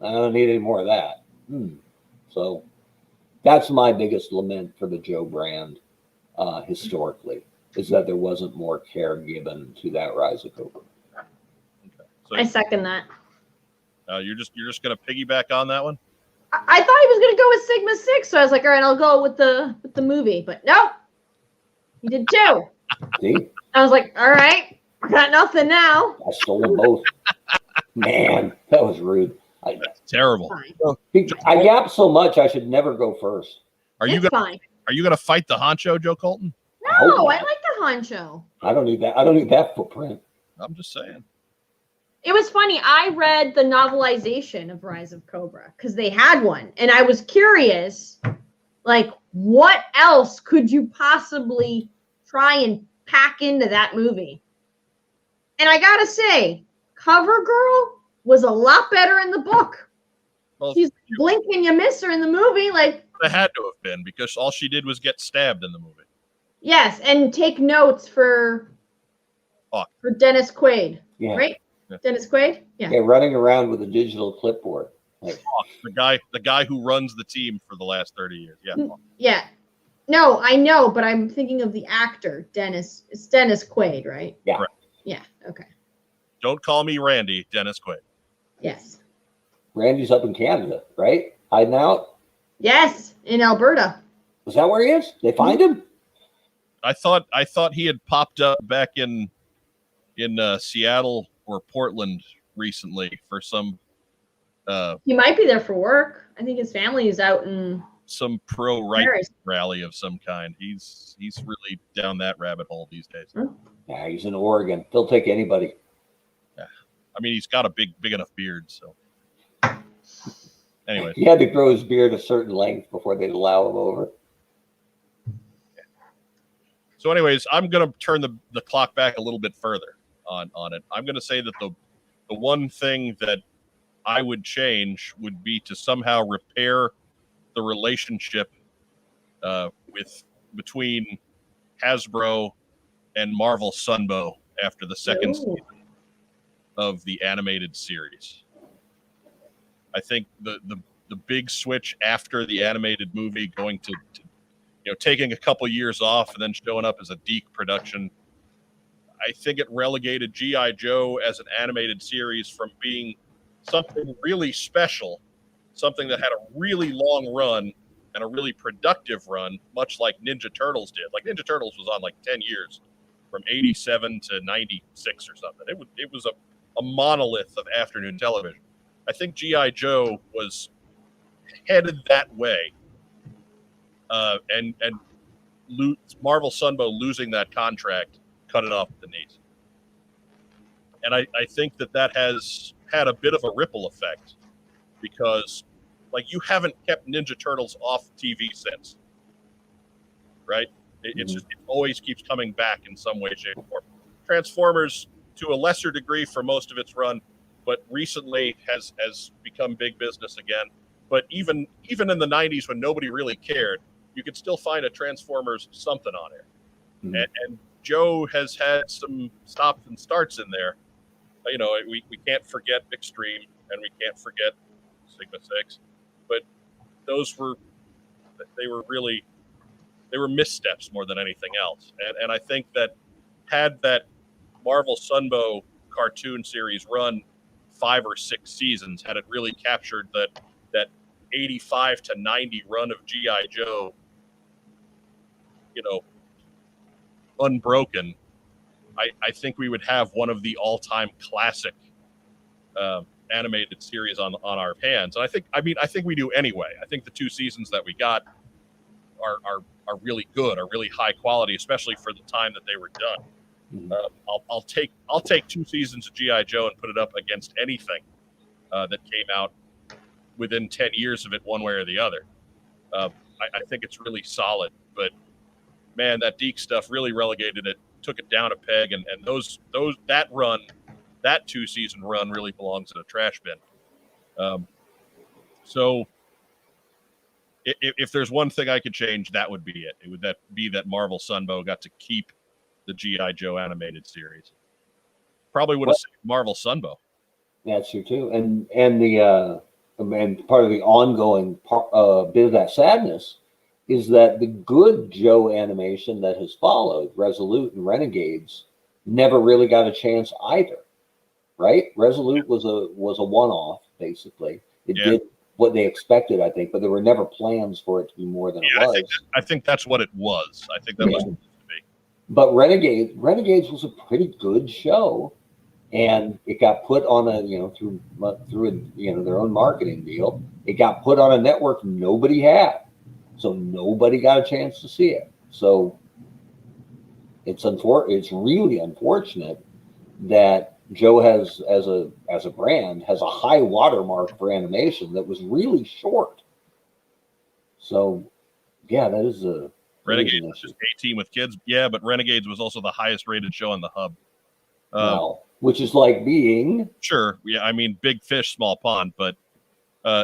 I don't need any more of that. So that's my biggest lament for the Joe brand historically, is that there wasn't more care given to that Rise of Cobra.
Okay. So
I second that.
you're just gonna piggyback on that one?
I thought he was gonna go with Sigma 6, so I was like, all right, I'll go with the movie, but no, he did 2.
See?
I was like, all right, I got nothing now.
I stole them both. Man, that was rude.
That's terrible.
I yap so much I should never go first.
Are you gonna fight the honcho, Joe Colton?
No, I like the honcho.
I don't need that. I don't need that footprint.
I'm just saying.
It was funny. I read the novelization of Rise of Cobra because they had one, and I was curious, like, what else could you possibly try and pack into that movie? And I gotta say, Cover Girl was a lot better in the book.
Well,
she's blinking, you miss her in the movie. Like,
it had to have been, because all she did was get stabbed in the movie.
Yes, and take notes for Dennis Quaid.
Yeah.
Right? Yeah. Dennis Quaid? Yeah.
Yeah, running around with a digital clipboard. Like,
the guy who runs the team for the last 30 years. Yeah.
Yeah. No, I know, but I'm thinking of the actor, Dennis. It's Dennis Quaid, right?
Yeah.
Right.
Yeah, okay.
Don't call me Randy, Dennis Quaid.
Yes.
Randy's up in Canada, right? Hiding out?
Yes, in Alberta.
Is that where he is? They find him?
I thought he had popped up back in Seattle or Portland recently for some
he might be there for work. I think his family is out in
some pro-right rally of some kind. He's really down that rabbit hole these days.
Yeah, he's in Oregon. They'll take anybody.
Yeah. I mean, he's got a big enough beard, so anyway.
He had to grow his beard a certain length before they'd allow him over.
So anyways, I'm going to turn the clock back a little bit further on it. I'm going to say that the one thing that I would change would be to somehow repair the relationship between Hasbro and Marvel Sunbow after the second season of the animated series. I think the big switch after the animated movie going to taking a couple years off and then showing up as a Deke production, I think it relegated G.I. Joe as an animated series from being something really special, something that had a really long run and a really productive run, much like Ninja Turtles did. Like Ninja Turtles was on like 10 years, from 87 to 96 or something. It was a monolith of afternoon television. I think G.I. Joe was headed that way. And Marvel Sunbow losing that contract cut it off at the knees. And I think that has had a bit of a ripple effect, because like you haven't kept Ninja Turtles off TV since, right? It always keeps coming back in some way, shape, or form. Transformers to a lesser degree for most of its run, but recently has become big business again. But even in the 90s when nobody really cared, you could still find a Transformers something on air. And Joe has had some stops and starts in there. We can't forget Extreme, and we can't forget Sigma 6, but those were missteps more than anything else. And I think that had that Marvel Sunbow cartoon series run 5 or 6 seasons, had it really captured that 85 to 90 run of G.I. Joe, unbroken, I think we would have one of the all-time classic animated series on our hands. And I think we do anyway. I think the 2 seasons that we got are really good, are really high quality, especially for the time that they were done. I'll take 2 seasons of G.I. Joe and put it up against anything that came out within 10 years of it, one way or the other. I think it's really solid, but man, that Deke stuff really relegated it, took it down a peg, and that that 2-season run really belongs in a trash bin. So if there's one thing I could change, that would be it. It would be that Marvel Sunbow got to keep the G.I. Joe animated series. Probably would have saved Marvel Sunbow.
That's true too. And part of the ongoing bit of that sadness is that the good Joe animation that has followed, Resolute and Renegades, never really got a chance either. Right? Resolute was a one-off, basically. It did what they expected, I think, but there were never plans for it to be more than it was.
I think that's what it was. I think that was supposed to be.
But Renegades was a pretty good show, and it got put on a through their own marketing deal. It got put on a network nobody had, so nobody got a chance to see it. So it's really unfortunate that Joe has, as a brand, has a high watermark for animation that was really short. So, yeah, that is a
Renegades was just 18 with kids. Yeah, but Renegades was also the highest rated show on the hub.
Wow. Which is like being...
Sure. Yeah, I mean, big fish, small pond. But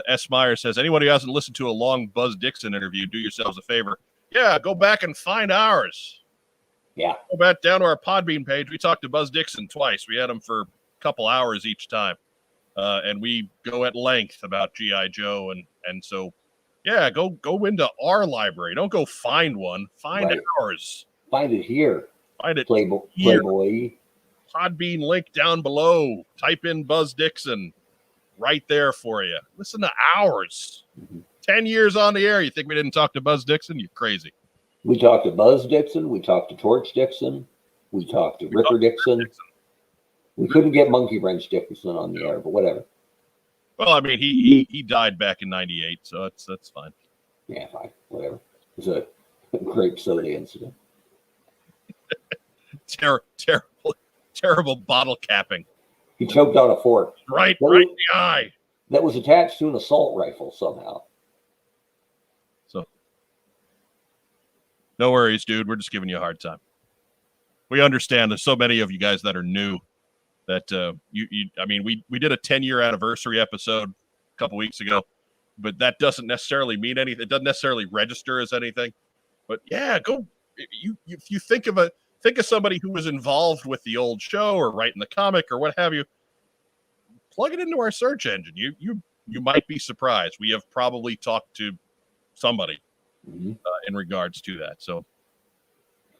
S. Meyer says, anyone who hasn't listened to a long Buzz Dixon interview, do yourselves a favor. Yeah, go back and find ours.
Yeah.
Go back down to our Podbean page. We talked to Buzz Dixon twice. We had him for a couple hours each time. And we go at length about G.I. Joe. And so, yeah, go into our library. Don't go find one. Find ours.
Find it here.
Find it
here. Playboy.
Podbean link down below. Type in Buzz Dixon. Right there for you. Listen to ours. 10 years on the air. You think we didn't talk to Buzz Dixon? You're crazy.
We talked to Buzz Dixon. We talked to Torch Dixon. We talked to Ripper Dixon. We couldn't get Monkey Wrench Dixon on the air, but whatever.
Well, I mean, he died back in '98, so that's fine.
Yeah, fine, whatever. It was a grape soda incident.
Terrible bottle capping.
He choked on a fork.
Right in the eye.
That was attached to an assault rifle somehow.
So, no worries, dude. We're just giving you a hard time. We understand there's so many of you guys that are new that I mean, we did a 10-year anniversary episode a couple weeks ago, but that doesn't necessarily mean anything. It doesn't necessarily register as anything. But yeah, if you think of somebody who was involved with the old show or writing the comic or what have you, plug it into our search engine. You might be surprised. We have probably talked to somebody in regards to that. So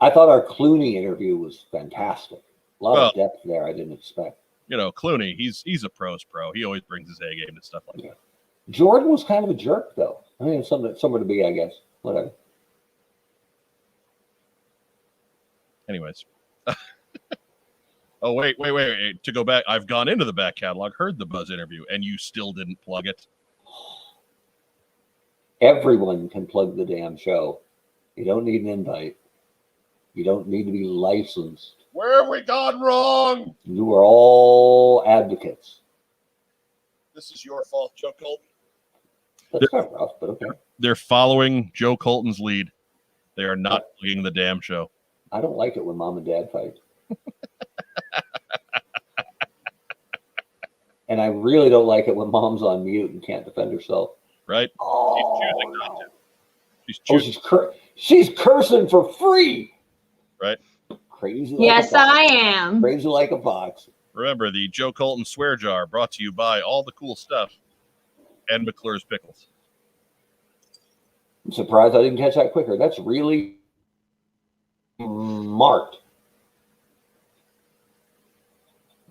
I thought our Clooney interview was fantastic. A lot of depth there I didn't expect.
Clooney, he's a pro's pro. He always brings his A game to stuff like that.
Jordan was kind of a jerk, though. I mean, somewhere to be, I guess. Whatever.
Anyways. Oh, wait. To go back, I've gone into the back catalog, heard the Buzz interview, and you still didn't plug it.
Everyone can plug the damn show. You don't need an invite. You don't need to be licensed.
Where have we gone wrong?
You are all advocates.
This is your fault, Joe Colton.
That's kind of rough, but okay.
They're following Joe Colton's lead. They are not plugging the damn show.
I don't like it when mom and dad fight. And I really don't like it when mom's on mute and can't defend herself.
Right?
Oh,
she's choosing not to. She's choosing.
She's cursing for free.
Right?
Crazy.
Yes, I am.
Crazy like a fox.
Remember the Joe Colton swear jar brought to you by All the Cool Stuff and McClure's Pickles.
I'm surprised I didn't catch that quicker. That's really marked.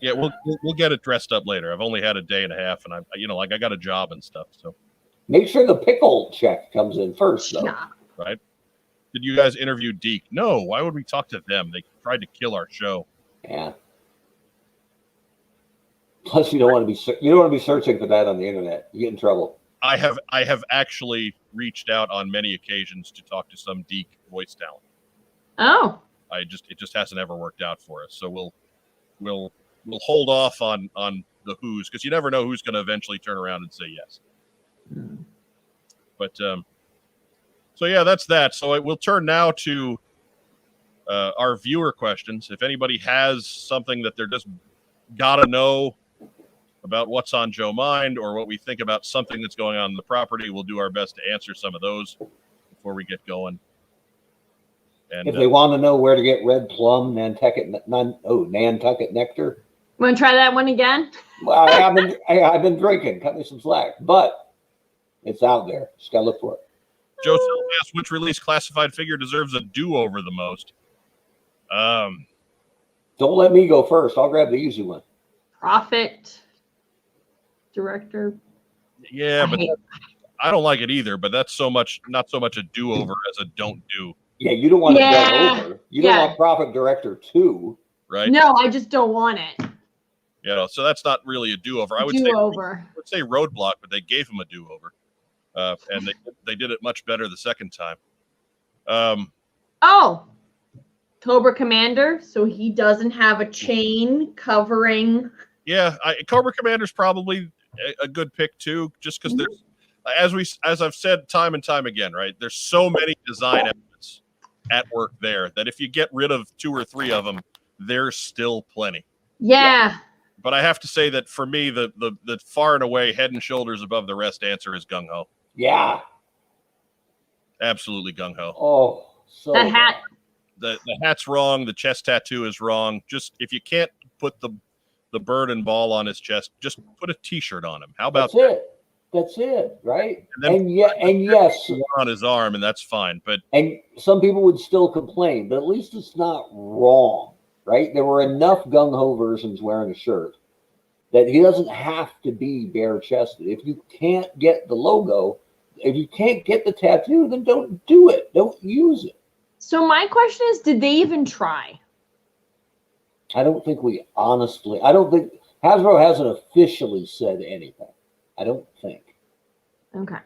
Yeah, we'll get it dressed up later. I've only had a day and a half, and I got a job and stuff. So
make sure the pickle check comes in first, though.
Right? Did you guys interview Deke? No. Why would we talk to them? They tried to kill our show.
Yeah. Plus, you don't want to be searching for that on the internet. You get in trouble.
I have actually reached out on many occasions to talk to some Deke voice talent.
Oh.
It just hasn't ever worked out for us. So we'll hold off on the who's, because you never know who's going to eventually turn around and say yes. But so yeah, that's that. So we'll turn now to our viewer questions. If anybody has something that they're just gotta know about what's on Joe mind or what we think about something that's going on in the property, we'll do our best to answer some of those before we get going. And
if they want to know where to get red plum, Nantucket nectar.
Want to try that one again?
Well, I've been drinking. Cut me some slack, but it's out there. Just gotta look for it.
Joe Silva asks, which release classified figure deserves a do-over the most?
Don't let me go first. I'll grab the easy one.
Prophet director.
Yeah, but I don't like it either. But that's not so much a do-over as a don't do.
Yeah, you don't want to get over. You don't want Prophet Director 2.
Right?
No, I just don't want it.
You know, so that's not really a do-over. I would say Roadblock, but they gave him a do-over. And they did it much better the second time.
Cobra Commander, so he doesn't have a chain covering.
Yeah, Cobra Commander's probably a good pick too, just because there's, as I've said time and time again, right? There's so many design elements at work there that if you get rid of 2 or 3 of them, there's still plenty.
Yeah.
But I have to say that for me, the far and away head and shoulders above the rest answer is Gung Ho.
Yeah.
Absolutely Gung Ho.
Oh, so
that hat.
The hat's wrong. The chest tattoo is wrong. Just if you can't put the bird and ball on his chest, just put a T-shirt on him. How about
That's it, right?
And yes, on his arm, and that's fine.
And some people would still complain, but at least it's not wrong, right? There were enough gung ho versions wearing a shirt that he doesn't have to be bare chested. If you can't get the logo, if you can't get the tattoo, then don't do it. Don't use it.
So my question is, did they even try?
I don't think Hasbro hasn't officially said anything. I don't think.
Okay.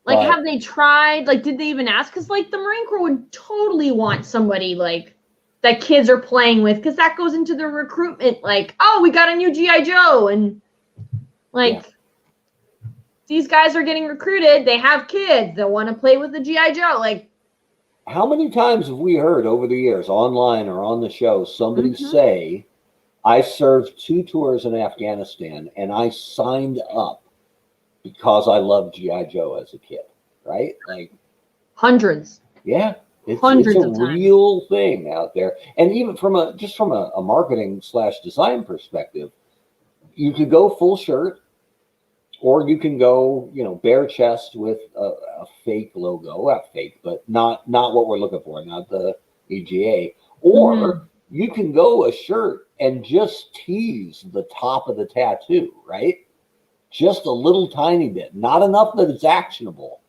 Like, have they tried? Like, did they even ask? Because, like, the Marine Corps would totally want somebody, like, that kids are playing with, because that goes into the recruitment. Like, oh, we got a new G.I. Joe. And, like, these guys are getting recruited. They have kids that want to play with the G.I. Joe. Like,
how many times have we heard over the years, online or on the show, somebody say, I served 2 tours in Afghanistan and I signed up because I loved G.I. Joe as a kid, right? Like
hundreds.
Yeah. It's
hundreds
a real thing out there. And even from a marketing / design perspective, you could go full shirt, or you can go, bare chest with a fake logo, not fake, but not what we're looking for, not the EGA. Or you can go a shirt and just tease the top of the tattoo, right? Just a little tiny bit, not enough that it's actionable.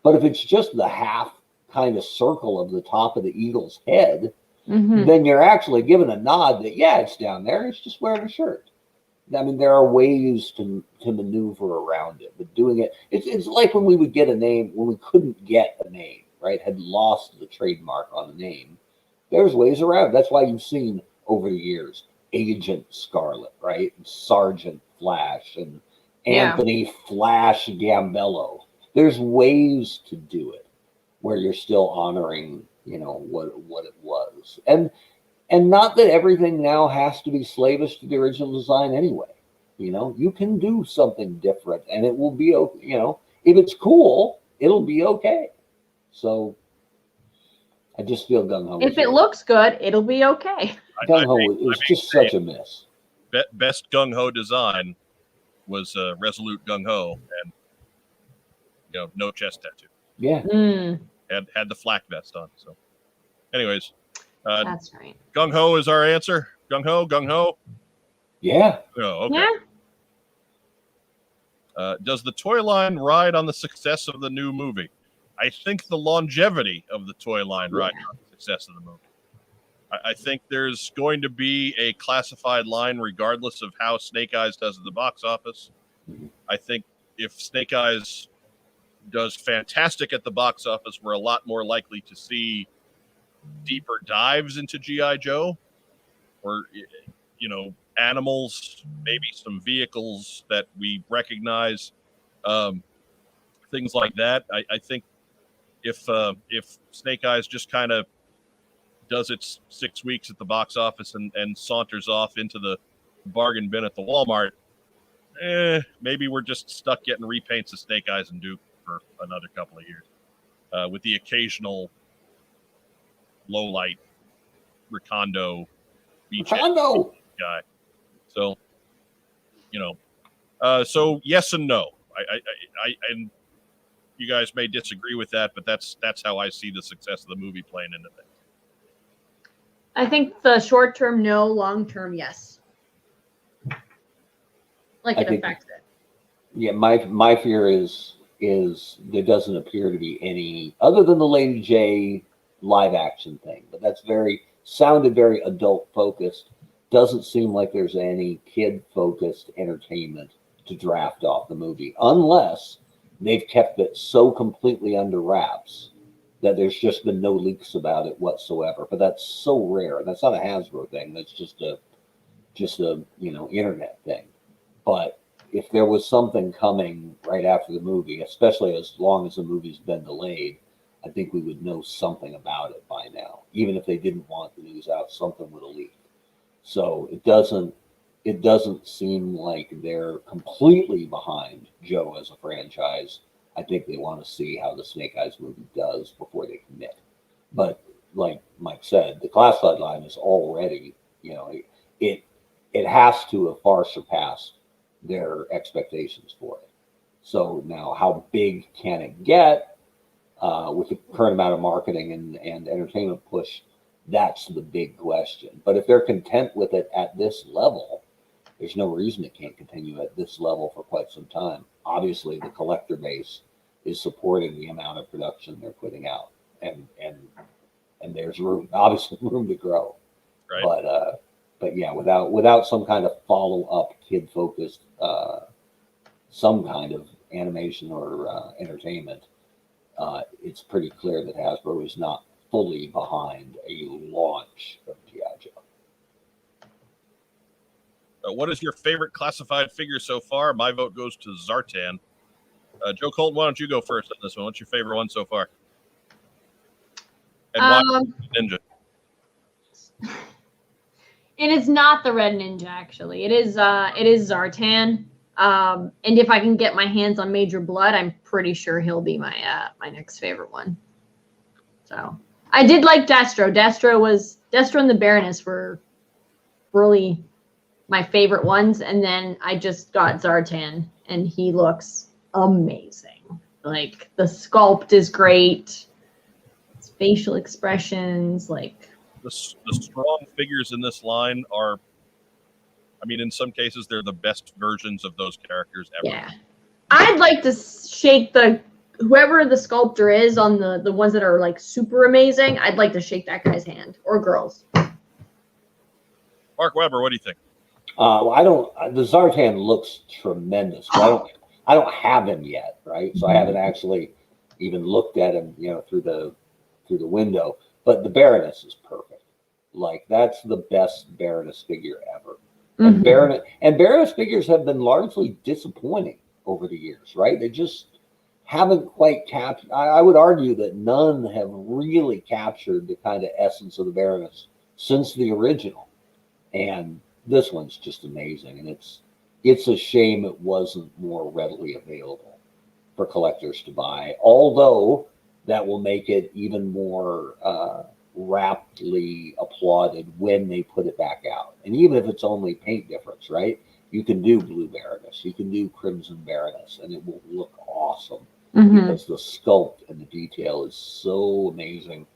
But if it's just the half kind of circle of the top of the eagle's head, then you're actually giving a nod that, it's down there. It's just wearing a shirt. I mean, there are ways to maneuver around it, but doing it's like when we would get a name, when we couldn't get a name, right? Had lost the trademark on a name. There's ways around it. That's why you've seen over the years Agent Scarlet, right? And Sergeant Flash and Anthony Flash Gambello. There's ways to do it where you're still honoring, what it was. And not that everything now has to be slavish to the original design anyway. You can do something different and it will be okay. If it's cool, it'll be okay. So I just feel gung ho.
If it looks good, it'll be okay.
Gung ho is just such a miss.
Best gung ho design was Resolute Gung Ho, and no chest tattoo.
Yeah.
Had the flak vest on. So, anyways.
That's right.
Gung Ho is our answer. Gung Ho.
Yeah.
Oh, okay. Yeah. Does the toy line ride on the success of the new movie? I think the longevity of the toy line rides on the success of the movie. I think there's going to be a classified line regardless of how Snake Eyes does at the box office. I think if Snake Eyes does fantastic at the box office, we're a lot more likely to see deeper dives into G.I. Joe, or animals, maybe some vehicles that we recognize, things like that. I think if Snake Eyes just kind of does its 6 weeks at the box office and saunters off into the bargain bin at the Walmart, maybe we're just stuck getting repaints of Snake Eyes and Duke for another couple of years, with the occasional low light Recondo
Recondo
guy. So, so yes and no. I and you guys may disagree with that, but that's how I see the success of the movie playing into things.
I think the short term no, long term yes. Like it affects it.
Yeah, my fear is there doesn't appear to be any other than the Lady J live action thing, but that's sounded very adult focused. Doesn't seem like there's any kid focused entertainment to draft off the movie, unless they've kept it so completely under wraps that there's just been no leaks about it whatsoever. But that's so rare. That's not a Hasbro thing. That's just a internet thing. But if there was something coming right after the movie, especially as long as the movie's been delayed, I think we would know something about it by now. Even if they didn't want the news out, something would have leaked. So it doesn't seem like they're completely behind Joe as a franchise. I think they want to see how the Snake Eyes movie does before they commit. But like Mike said, the classified line is already, it has to have far surpassed their expectations for it. So now how big can it get with the current amount of marketing and entertainment push? That's the big question. But if they're content with it at this level, there's no reason it can't continue at this level for quite some time. Obviously, the collector base is supporting the amount of production they're putting out, and there's obviously room to grow.
Right.
But yeah, without some kind of follow up kid focused, some kind of animation or entertainment, it's pretty clear that Hasbro is not fully behind a launch of G.I. Joe.
What is your favorite classified figure so far? My vote goes to Zartan. Joe Colton, why don't you go first on this one? What's your favorite one so far? And why Ninja?
It is not the Red Ninja, actually. It is Zartan. And if I can get my hands on Major Blood, I'm pretty sure he'll be my next favorite one. So I did like Destro. Destro and the Baroness were really my favorite ones, and then I just got Zartan, and he looks amazing. Like, the sculpt is great. His facial expressions, like
the strong figures in this line are, I mean, in some cases they're the best versions of those characters ever.
Yeah. I'd like to shake whoever the sculptor is on the ones that are like super amazing, I'd like to shake that guy's hand, or girls.
Mark Weber, what do you think?
The Zartan looks tremendous. But I don't have him yet, right? So I haven't actually even looked at him, through the window. But the Baroness is perfect. Like, that's the best Baroness figure ever.
Mm-hmm.
And Baroness figures have been largely disappointing over the years, right? They just haven't quite captured. I would argue that none have really captured the kind of essence of the Baroness since the original. And this one's just amazing, and it's a shame it wasn't more readily available for collectors to buy. Although that will make it even more raptly applauded when they put it back out. And even if it's only paint difference, right? You can do Blue Baroness, you can do Crimson Baroness, and it will look awesome because the sculpt and the detail is so amazing.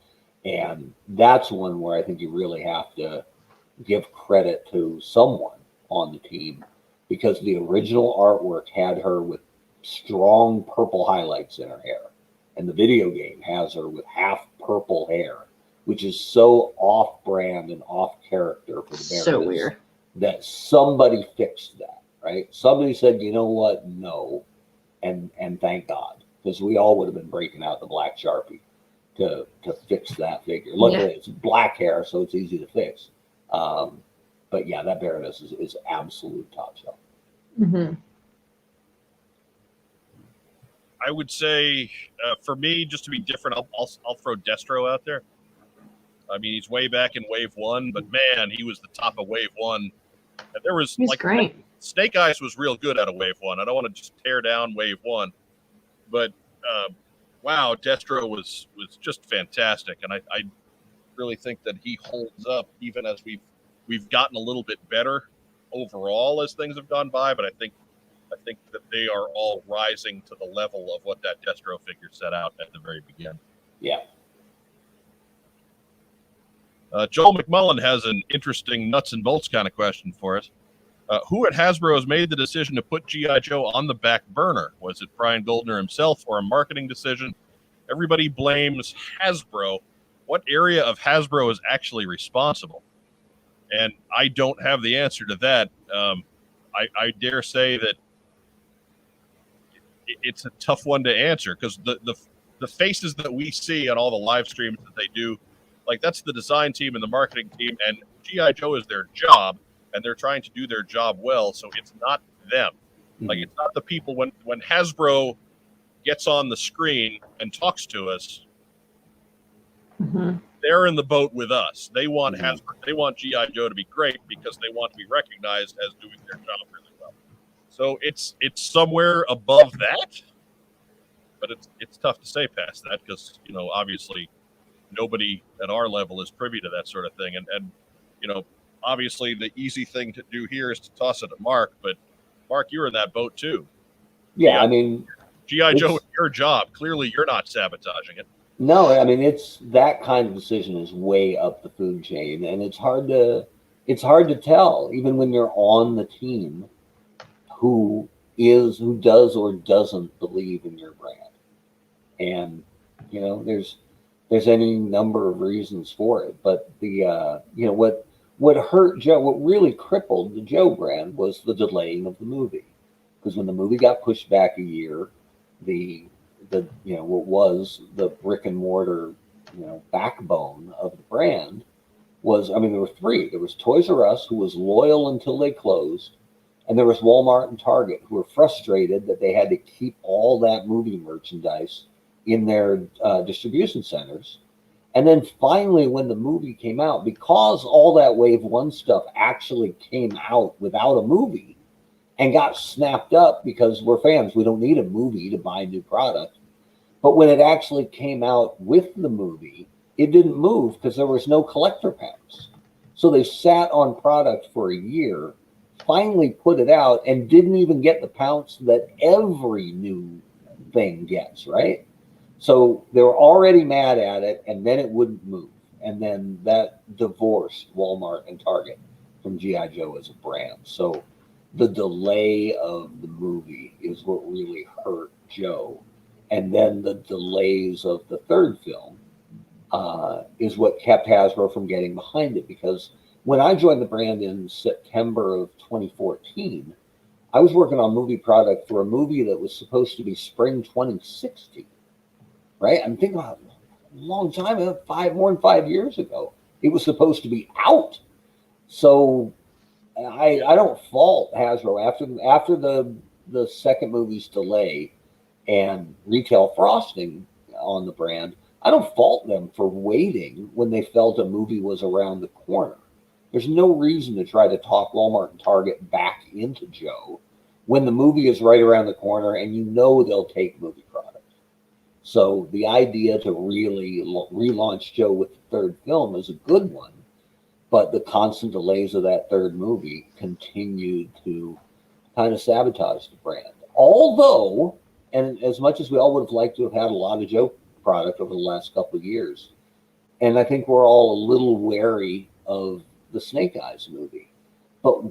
And that's one where I think you really have to give credit to someone on the team, because the original artwork had her with strong purple highlights in her hair, and the video game has her with half purple hair, which is so off-brand and off-character for the Baroness.
So weird.
That somebody fixed that, right? Somebody said, you know what, no, and thank God, because we all would have been breaking out the black Sharpie to fix that figure. Luckily, it's black hair, so it's easy to fix. But yeah, that Baroness is absolute top shelf.
Mm-hmm.
I would say, for me, just to be different, I'll throw Destro out there. I mean, he's way back in Wave 1, but man, he was the top of Wave 1 And there was
He's great.
Snake Eyes was real good out of Wave 1. I don't want to just tear down Wave 1, but wow, Destro was just fantastic, and I really think that he holds up even as we've gotten a little bit better overall as things have gone by. But I think that they are all rising to the level of what that Destro figure set out at the very beginning.
Yeah.
Joel McMullen has an interesting nuts and bolts kind of question for us. Who at Hasbro has made the decision to put G.I. Joe on the back burner? Was it Brian Goldner himself or a marketing decision? Everybody blames Hasbro. What area of Hasbro is actually responsible? And I don't have the answer to that. I dare say that it's a tough one to answer, because the faces that we see on all the live streams that they do, like, that's the design team and the marketing team, and G.I. Joe is their job, and they're trying to do their job well, so it's not them. Mm-hmm. Like, it's not the people. When Hasbro gets on the screen and talks to us, mm-hmm. they're in the boat with us. They want mm-hmm. Hasbro, they want G.I. Joe to be great because they want to be recognized as doing their job really well. So it's somewhere above that, but it's tough to say past that, because, you know, obviously nobody at our level is privy to that sort of thing. And you know, obviously the easy thing to do here is to toss it at Mark, but Mark, you're in that boat too.
Yeah, I mean,
G.I. Joe is your job. Clearly you're not sabotaging it.
No, I mean, it's that kind of decision is way up the food chain, and it's hard to tell, even when you're on the team, who does or doesn't believe in your brand. And, you know, there's any number of reasons for it, but the you know, what hurt Joe, what really crippled the Joe brand was the delaying of the movie, because when the movie got pushed back a year, the you know, what was the brick and mortar, you know, backbone of the brand was, I mean, there were three. There was Toys R Us, who was loyal until they closed, and there was Walmart and Target, who were frustrated that they had to keep all that movie merchandise in their distribution centers. And then finally, when the movie came out, because all that Wave 1 stuff actually came out without a movie and got snapped up, because we're fans, we don't need a movie to buy new product. But when it actually came out with the movie, it didn't move because there was no collector packs. So they sat on product for a year, finally put it out, and didn't even get the pounce that every new thing gets, right? So they were already mad at it, and then it wouldn't move. And then that divorced Walmart and Target from G.I. Joe as a brand. So the delay of the movie is what really hurt Joe. And then the delays of the third film is what kept Hasbro from getting behind it. Because when I joined the brand in September of 2014, I was working on movie product for a movie that was supposed to be spring 2016. Right? I'm thinking about a long time, more than 5 years ago. It was supposed to be out. So I don't fault Hasbro after the second movie's delay and retail frosting on the brand. I don't fault them for waiting when they felt a movie was around the corner. There's no reason to try to talk Walmart and Target back into Joe when the movie is right around the corner and you know they'll take movie product. So the idea to really relaunch Joe with the third film is a good one, but the constant delays of that third movie continued to kind of sabotage the brand. Although, and as much as we all would have liked to have had a lot of Joe product over the last couple of years, and I think we're all a little wary of the Snake Eyes movie, but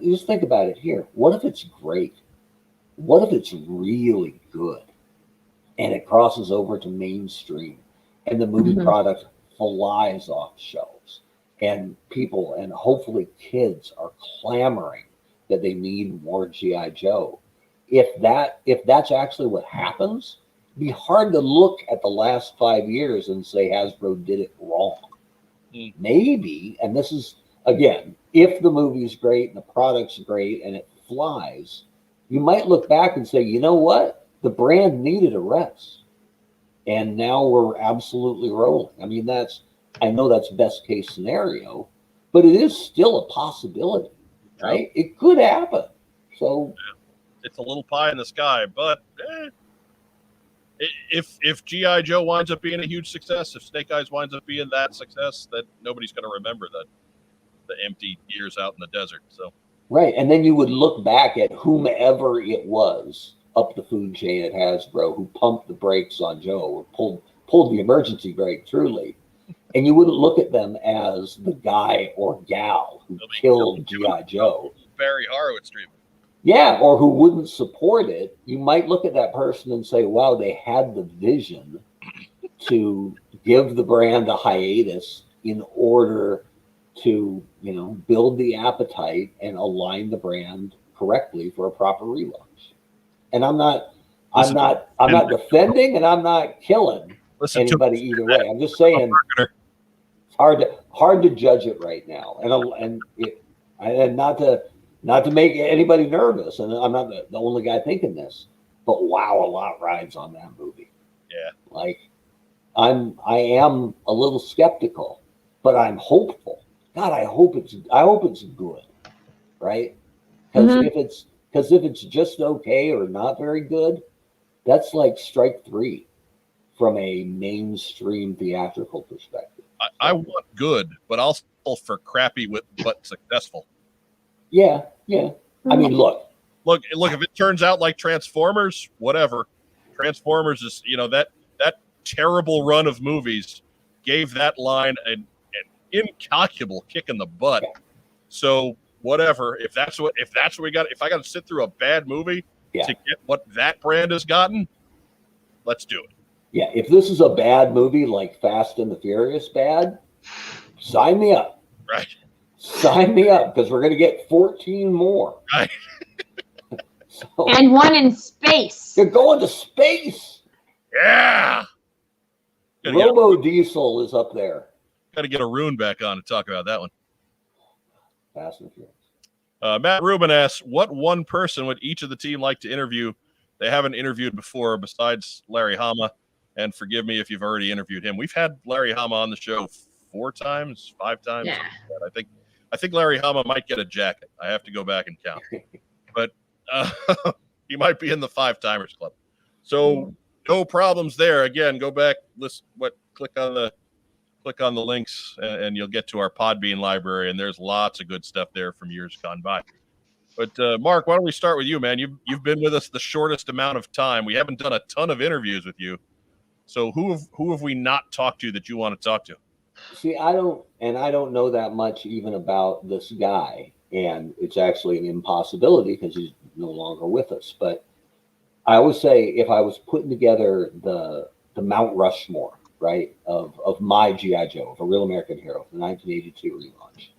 just think about it here. What if it's great? What if it's really good? And it crosses over to mainstream, and the movie product flies off shelves, and people, and hopefully kids, are clamoring that they need more G.I. Joe. If that's actually what happens, it'd be hard to look at the last 5 years and say Hasbro did it wrong. Maybe, and this is, again, if the movie's great and the product's great and it flies, you might look back and say, you know what? The brand needed a rest, and now we're absolutely rolling. I mean, I know that's best case scenario, but it is still a possibility. right? It could happen. So
it's a little pie in the sky, but if G.I. Joe winds up being a huge success, if Snake Eyes winds up being that success, that nobody's going to remember the empty years out in the desert. So
right, and then you would look back at whomever it was up the food chain at Hasbro who pumped the brakes on Joe or pulled the emergency brake, truly, and you wouldn't look at them as the guy or gal who killed G.I. Joe.
Barry Horowitz treatment.
Yeah, or who wouldn't support it. You might look at that person and say, wow, they had the vision to give the brand a hiatus in order to, build the appetite and align the brand correctly for a proper relaunch. And I'm not defending and I'm not killing anybody either way. I'm just saying it's hard to judge it right now. And not to make anybody nervous, and I'm not the only guy thinking this, but wow, a lot rides on that movie.
Yeah.
Like I am a little skeptical, but I'm hopeful. God, I hope it's good, right? Because if it's just okay or not very good, that's like strike 3 from a mainstream theatrical perspective.
I want good, but I'll settle for crappy but successful.
Yeah. I mean, look.
If it turns out like Transformers, whatever. Transformers is, that terrible run of movies gave that line an incalculable kick in the butt. So whatever. If that's what we got, if I got to sit through a bad movie to get what that brand has gotten, let's do it.
Yeah, if this is a bad movie like Fast and the Furious bad, sign me up.
Right.
Sign me up because we're going to get 14 more.
Right.
And one in space.
They're going to space.
Yeah.
Robo Diesel is up there.
Got to get a Rune back on to talk about that one.
Fast and Furious.
Matt Rubin asks, what one person would each of the team like to interview they haven't interviewed before besides Larry Hama? And forgive me if you've already interviewed him. We've had Larry Hama on the show 5 times. Yeah. I think Larry Hama might get a jacket. I have to go back and count. But he might be in the 5-timers club. So no problems there. Again, go back, click on the links and you'll get to our Podbean library, and there's lots of good stuff there from years gone by. But Mark, why don't we start with you, man? You've been with us the shortest amount of time. We haven't done a ton of interviews with you. So who have we not talked to that you want to talk to?
See, I don't know that much even about this guy, and it's actually an impossibility because he's no longer with us. But I always say if I was putting together the Mount Rushmore, right, of my G.I. Joe, of A Real American Hero, the 1982 relaunch,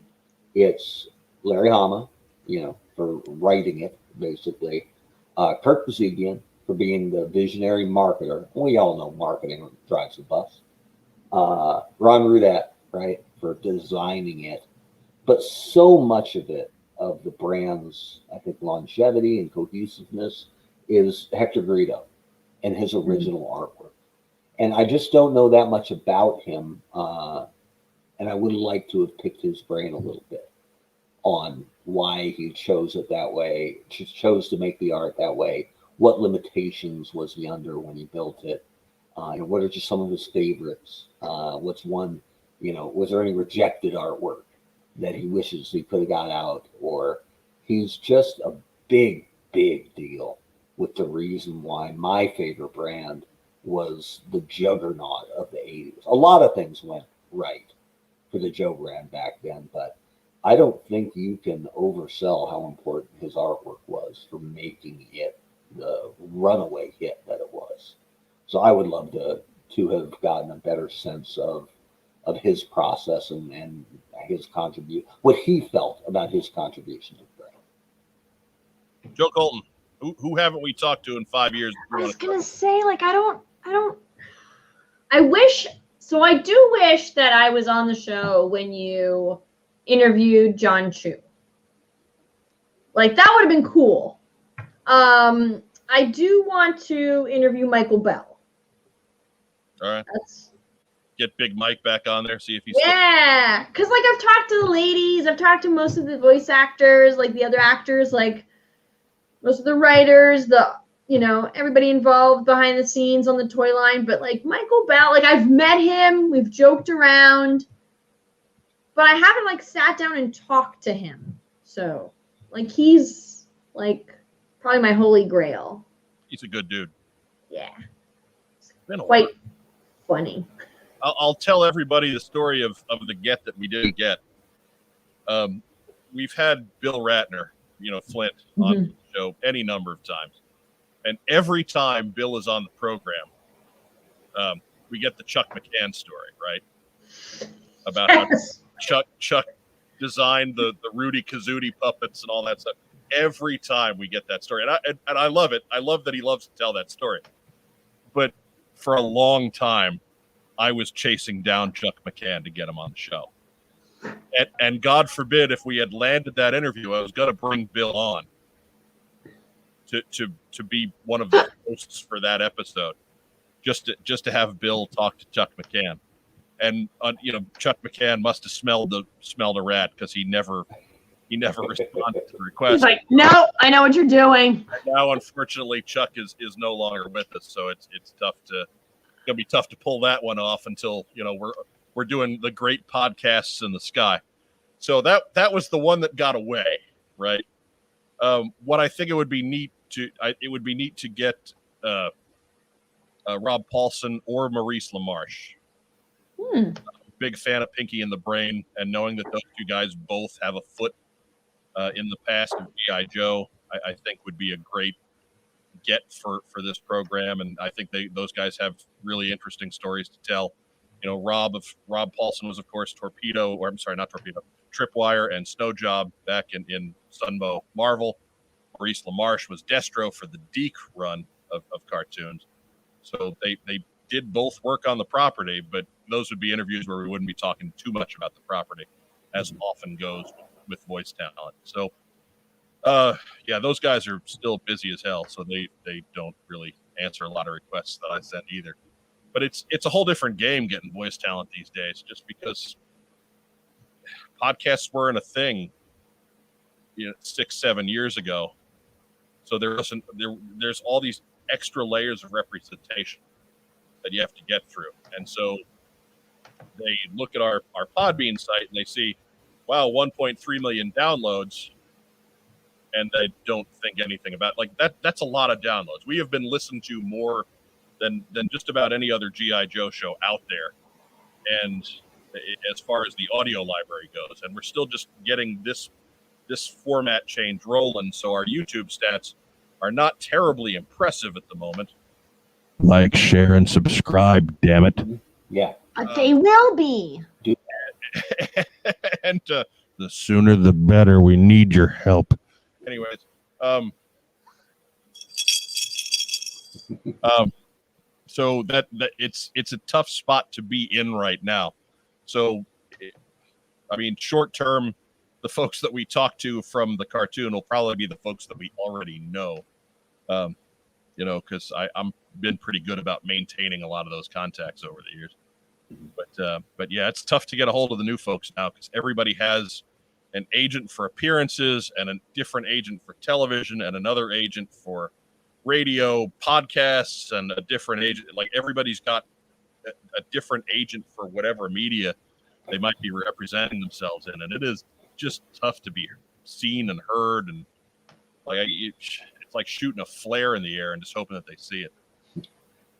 it's Larry Hama, for writing it, basically. Kirk Bazigian for being the visionary marketer. We all know marketing drives the bus. Ron Rudett, right, for designing it. But so much of it, of the brand's, I think, longevity and cohesiveness is Hector Grito and his original artwork. And I just don't know that much about him. And I would like to have picked his brain a little bit on why he chose it that way, chose to make the art that way. What limitations was he under when he built it? What are just some of his favorites? What's one, was there any rejected artwork that he wishes he could have got out? Or he's just a big, big deal with the reason why my favorite brand was the juggernaut of the 80s. A lot of things went right for the Joe brand back then, but I don't think you can oversell how important his artwork was for making it the runaway hit that it was. So I would love to have gotten a better sense of his process and his contribution, what he felt about his contribution to the brand.
Joe Colton, who haven't we talked to in 5 years?
I was gonna say, I do wish that I was on the show when you interviewed John Chu. Like, that would have been cool. I do want to interview Michael Bell.
All right. get Big Mike back on there, see if he's
yeah. Because like I've talked to the ladies, I've talked to most of the voice actors, like the other actors, like most of the writers, everybody involved behind the scenes on the toy line. But like Michael Bell, like I've met him, we've joked around, but I haven't like sat down and talked to him. So like he's like probably my holy grail.
He's a good dude.
Yeah.
Been a
Quite
while.
funny.
I'll tell everybody the story of the get that we didn't get. We've had Bill Ratner, Flint, on the show any number of times. And every time Bill is on the program, we get the Chuck McCann story, right? About how Chuck designed the Rudy Kazooie puppets and all that stuff. Every time we get that story. And I love it. I love that he loves to tell that story. But for a long time, I was chasing down Chuck McCann to get him on the show. And God forbid if we had landed that interview, I was going to bring Bill on to be one of the hosts for that episode, just to have Bill talk to Chuck McCann. And Chuck McCann must have smelled a rat because he never responded to the request.
He's like, no, I know what you're doing.
Now, unfortunately, Chuck is no longer with us, so it's gonna be tough to pull that one off until we're doing the great podcasts in the sky. So that was the one that got away, right? What I think it would be neat to get Rob Paulson or Maurice LaMarche. Big fan of Pinky and the Brain, and knowing that those two guys both have a foot in the past of G.I. Joe, I think would be a great get for this program. And I think those guys have really interesting stories to tell. Rob Paulson was, of course, Tripwire and Snow Job back in Sunbow Marvel. Maurice LaMarche was Destro for the Deke run of cartoons. So they did both work on the property, but those would be interviews where we wouldn't be talking too much about the property, as often goes with voice talent. So, those guys are still busy as hell, so they don't really answer a lot of requests that I send either. But it's a whole different game getting voice talent these days, just because podcasts weren't a thing 6-7 years ago. So there's all these extra layers of representation that you have to get through. And so they look at our Podbean site and they see, wow, 1.3 million downloads, and they don't think anything about it. Like that's a lot of downloads. We have been listened to more than just about any other G.I. Joe show out there. And as far as the audio library goes, and we're still just getting this format change rolling, so our YouTube stats are not terribly impressive at the moment. Like, share, and subscribe, damn it.
Yeah.
They will be.
And the sooner the better. We need your help. Anyways, so that it's a tough spot to be in right now. So, short term, the folks that we talk to from the cartoon will probably be the folks that we already know. Because I'm been pretty good about maintaining a lot of those contacts over the years. But yeah, it's tough to get a hold of the new folks now because everybody has an agent for appearances and a different agent for television and another agent for radio, podcasts, and a different agent. Like everybody's got a different agent for whatever media they might be representing themselves in. And it is just tough to be seen and heard. And it's like shooting a flare in the air and just hoping that they see it.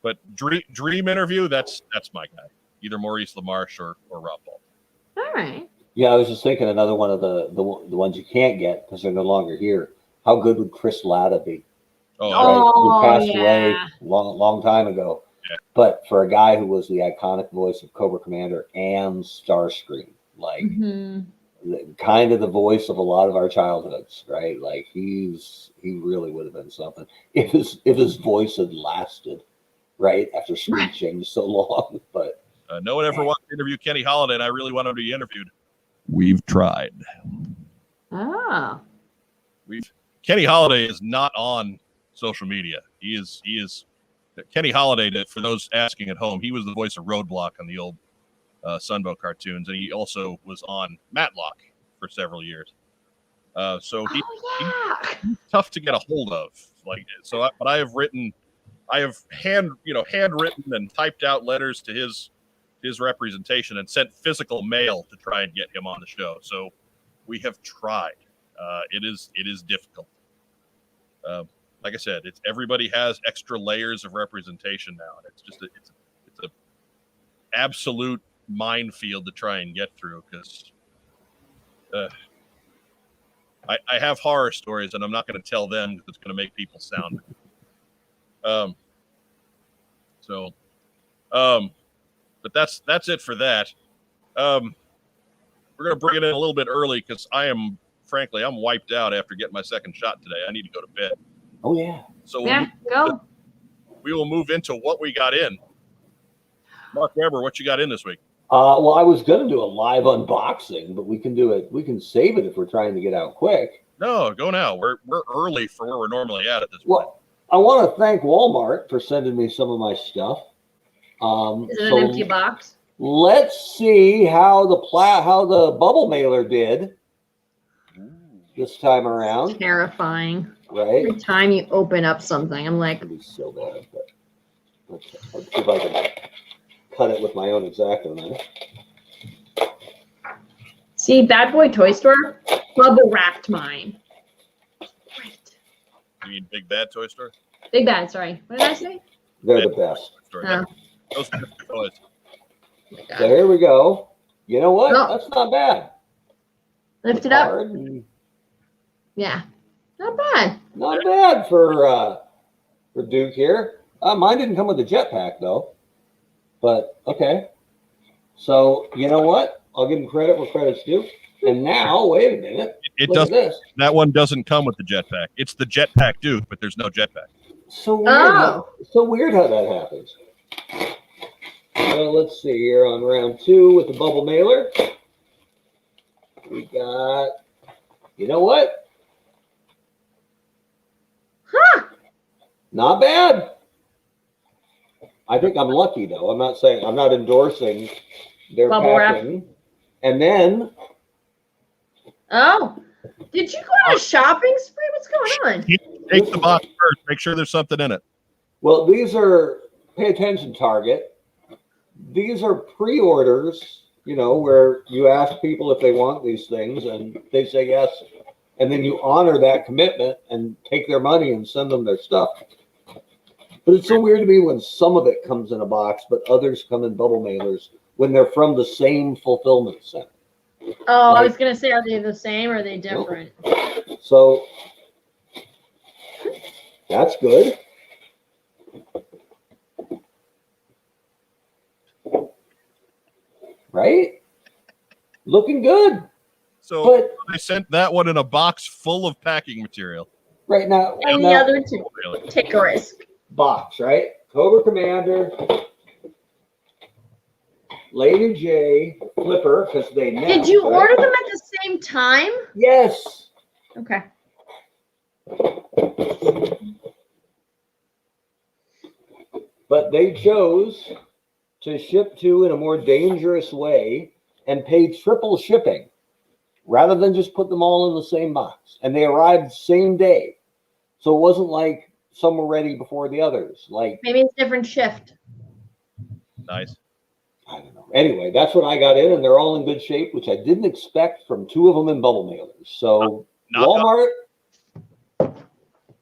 But dream interview, that's my guy. Either Maurice LaMarche or Rob Paul.
All right.
Yeah, I was just thinking another one of the ones you can't get because they're no longer here. How good would Chris Latta be? Who passed away long time ago.
Yeah.
But for a guy who was the iconic voice of Cobra Commander and Starscream, kind of the voice of a lot of our childhoods, right? Like he really would have been something if his voice had lasted, right, after screeching so long. But
no one ever wanted to interview Kenny Holliday, and I really want him to be interviewed. We've tried.
Oh.
Kenny Holliday is not on social media. He is Kenny Holliday. For those asking at home, he was the voice of Roadblock on the old Sunbow cartoons, and he also was on Matlock for several years. So he's tough to get a hold of. But I have handwritten and typed out letters to his representation and sent physical mail to try and get him on the show. So we have tried. It is difficult. Like I said, everybody has extra layers of representation now, and it's a absolute minefield to try and get through because I have horror stories, and I'm not going to tell them because it's going to make people sound. But that's it for that. We're going to bring it in a little bit early because I'm wiped out after getting my second shot today. I need to go to bed.
Oh yeah.
So
go.
We will move into what we got in. Mark Weber, what you got in this week?
Well, I was going to do a live unboxing, but we can do it. We can save it if we're trying to get out quick.
No, go now. We're early for where we're normally at this point.
Well, I want to thank Walmart for sending me some of my stuff.
Is it an empty box?
Let's see how the bubble mailer did this time around.
Terrifying.
Right.
Every time you open up something, I'm like,
It'd be so bad. But let's see if I can cut it with my own X-Acto knife.
see, Bad Boy Toy Store bubble wrapped mine. Great.
You mean Big Bad Toy Store?
Big Bad, sorry. What did I say?
They're the best.
Oh.
Those are toys.
So here we go. You know what?
Oh.
That's not bad.
Lift it up. Yeah. Not bad.
Not bad for Duke here. Mine didn't come with a jetpack though. But okay. So you know what? I'll give him credit where credit's due. And now, wait a minute.
It
Look
doesn't.
at this.
That one doesn't come with the jetpack. It's the jetpack Duke, but there's no jetpack.
So weird. So weird how that happens. Well, let's see here on round 2 with the bubble mailer. We got, you know what?
Huh.
Not bad. I think I'm lucky though. I'm not endorsing their
Bubble wrap.
packing. And then,
Oh. Did you go on a shopping spree? What's going on?
Take the box first. Make sure there's something in it.
well, these are, pay attention, Target. These are pre-orders, where you ask people if they want these things and they say yes. And then you honor that commitment and take their money and send them their stuff. But it's so weird to me when some of it comes in a box, but others come in bubble mailers when they're from the same fulfillment center.
Oh, I was going to say, are they the same or are they different?
So that's good. Right? Looking good.
So
But
I sent that one in a box full of packing material.
right now,
And the other two,
Really.
take a risk.
box, right? Cobra Commander, Lady J, Flipper, because they match.
Did you
right?
order them at the same time?
Yes.
Okay.
But they chose to ship to in a more dangerous way and pay triple shipping rather than just put them all in the same box. And they arrived same day. So it wasn't like some were ready before the others. Like,
Maybe it's different shift.
Nice.
I don't know. Anyway, that's what I got in, and they're all in good shape, which I didn't expect from 2 of them in bubble mailers. So Walmart,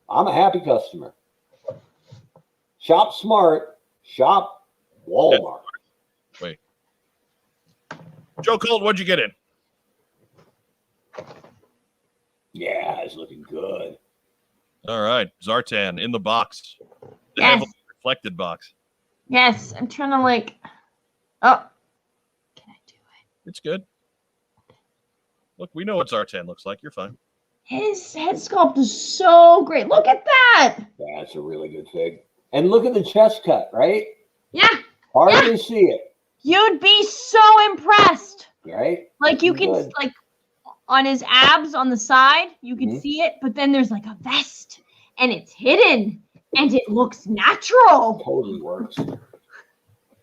I'm a happy customer. Shop smart, shop Walmart.
Wait. Joe Cold, what'd you get in?
Yeah, it's looking good.
All right. Zartan in the box. The
Yes.
heavily reflected box.
Yes, I'm trying to oh, can I do it?
It's good. Look, we know what Zartan looks like. You're fine.
His head sculpt is so great. Look at that.
That's a really good fig. And look at the chest cut, right?
Yeah,
Hardly see it,
you'd be so impressed.
right?
Like you can
Good.
on his abs on the side, you can
Mhm.
see it, but then there's like a vest and it's hidden and it looks natural.
Totally works.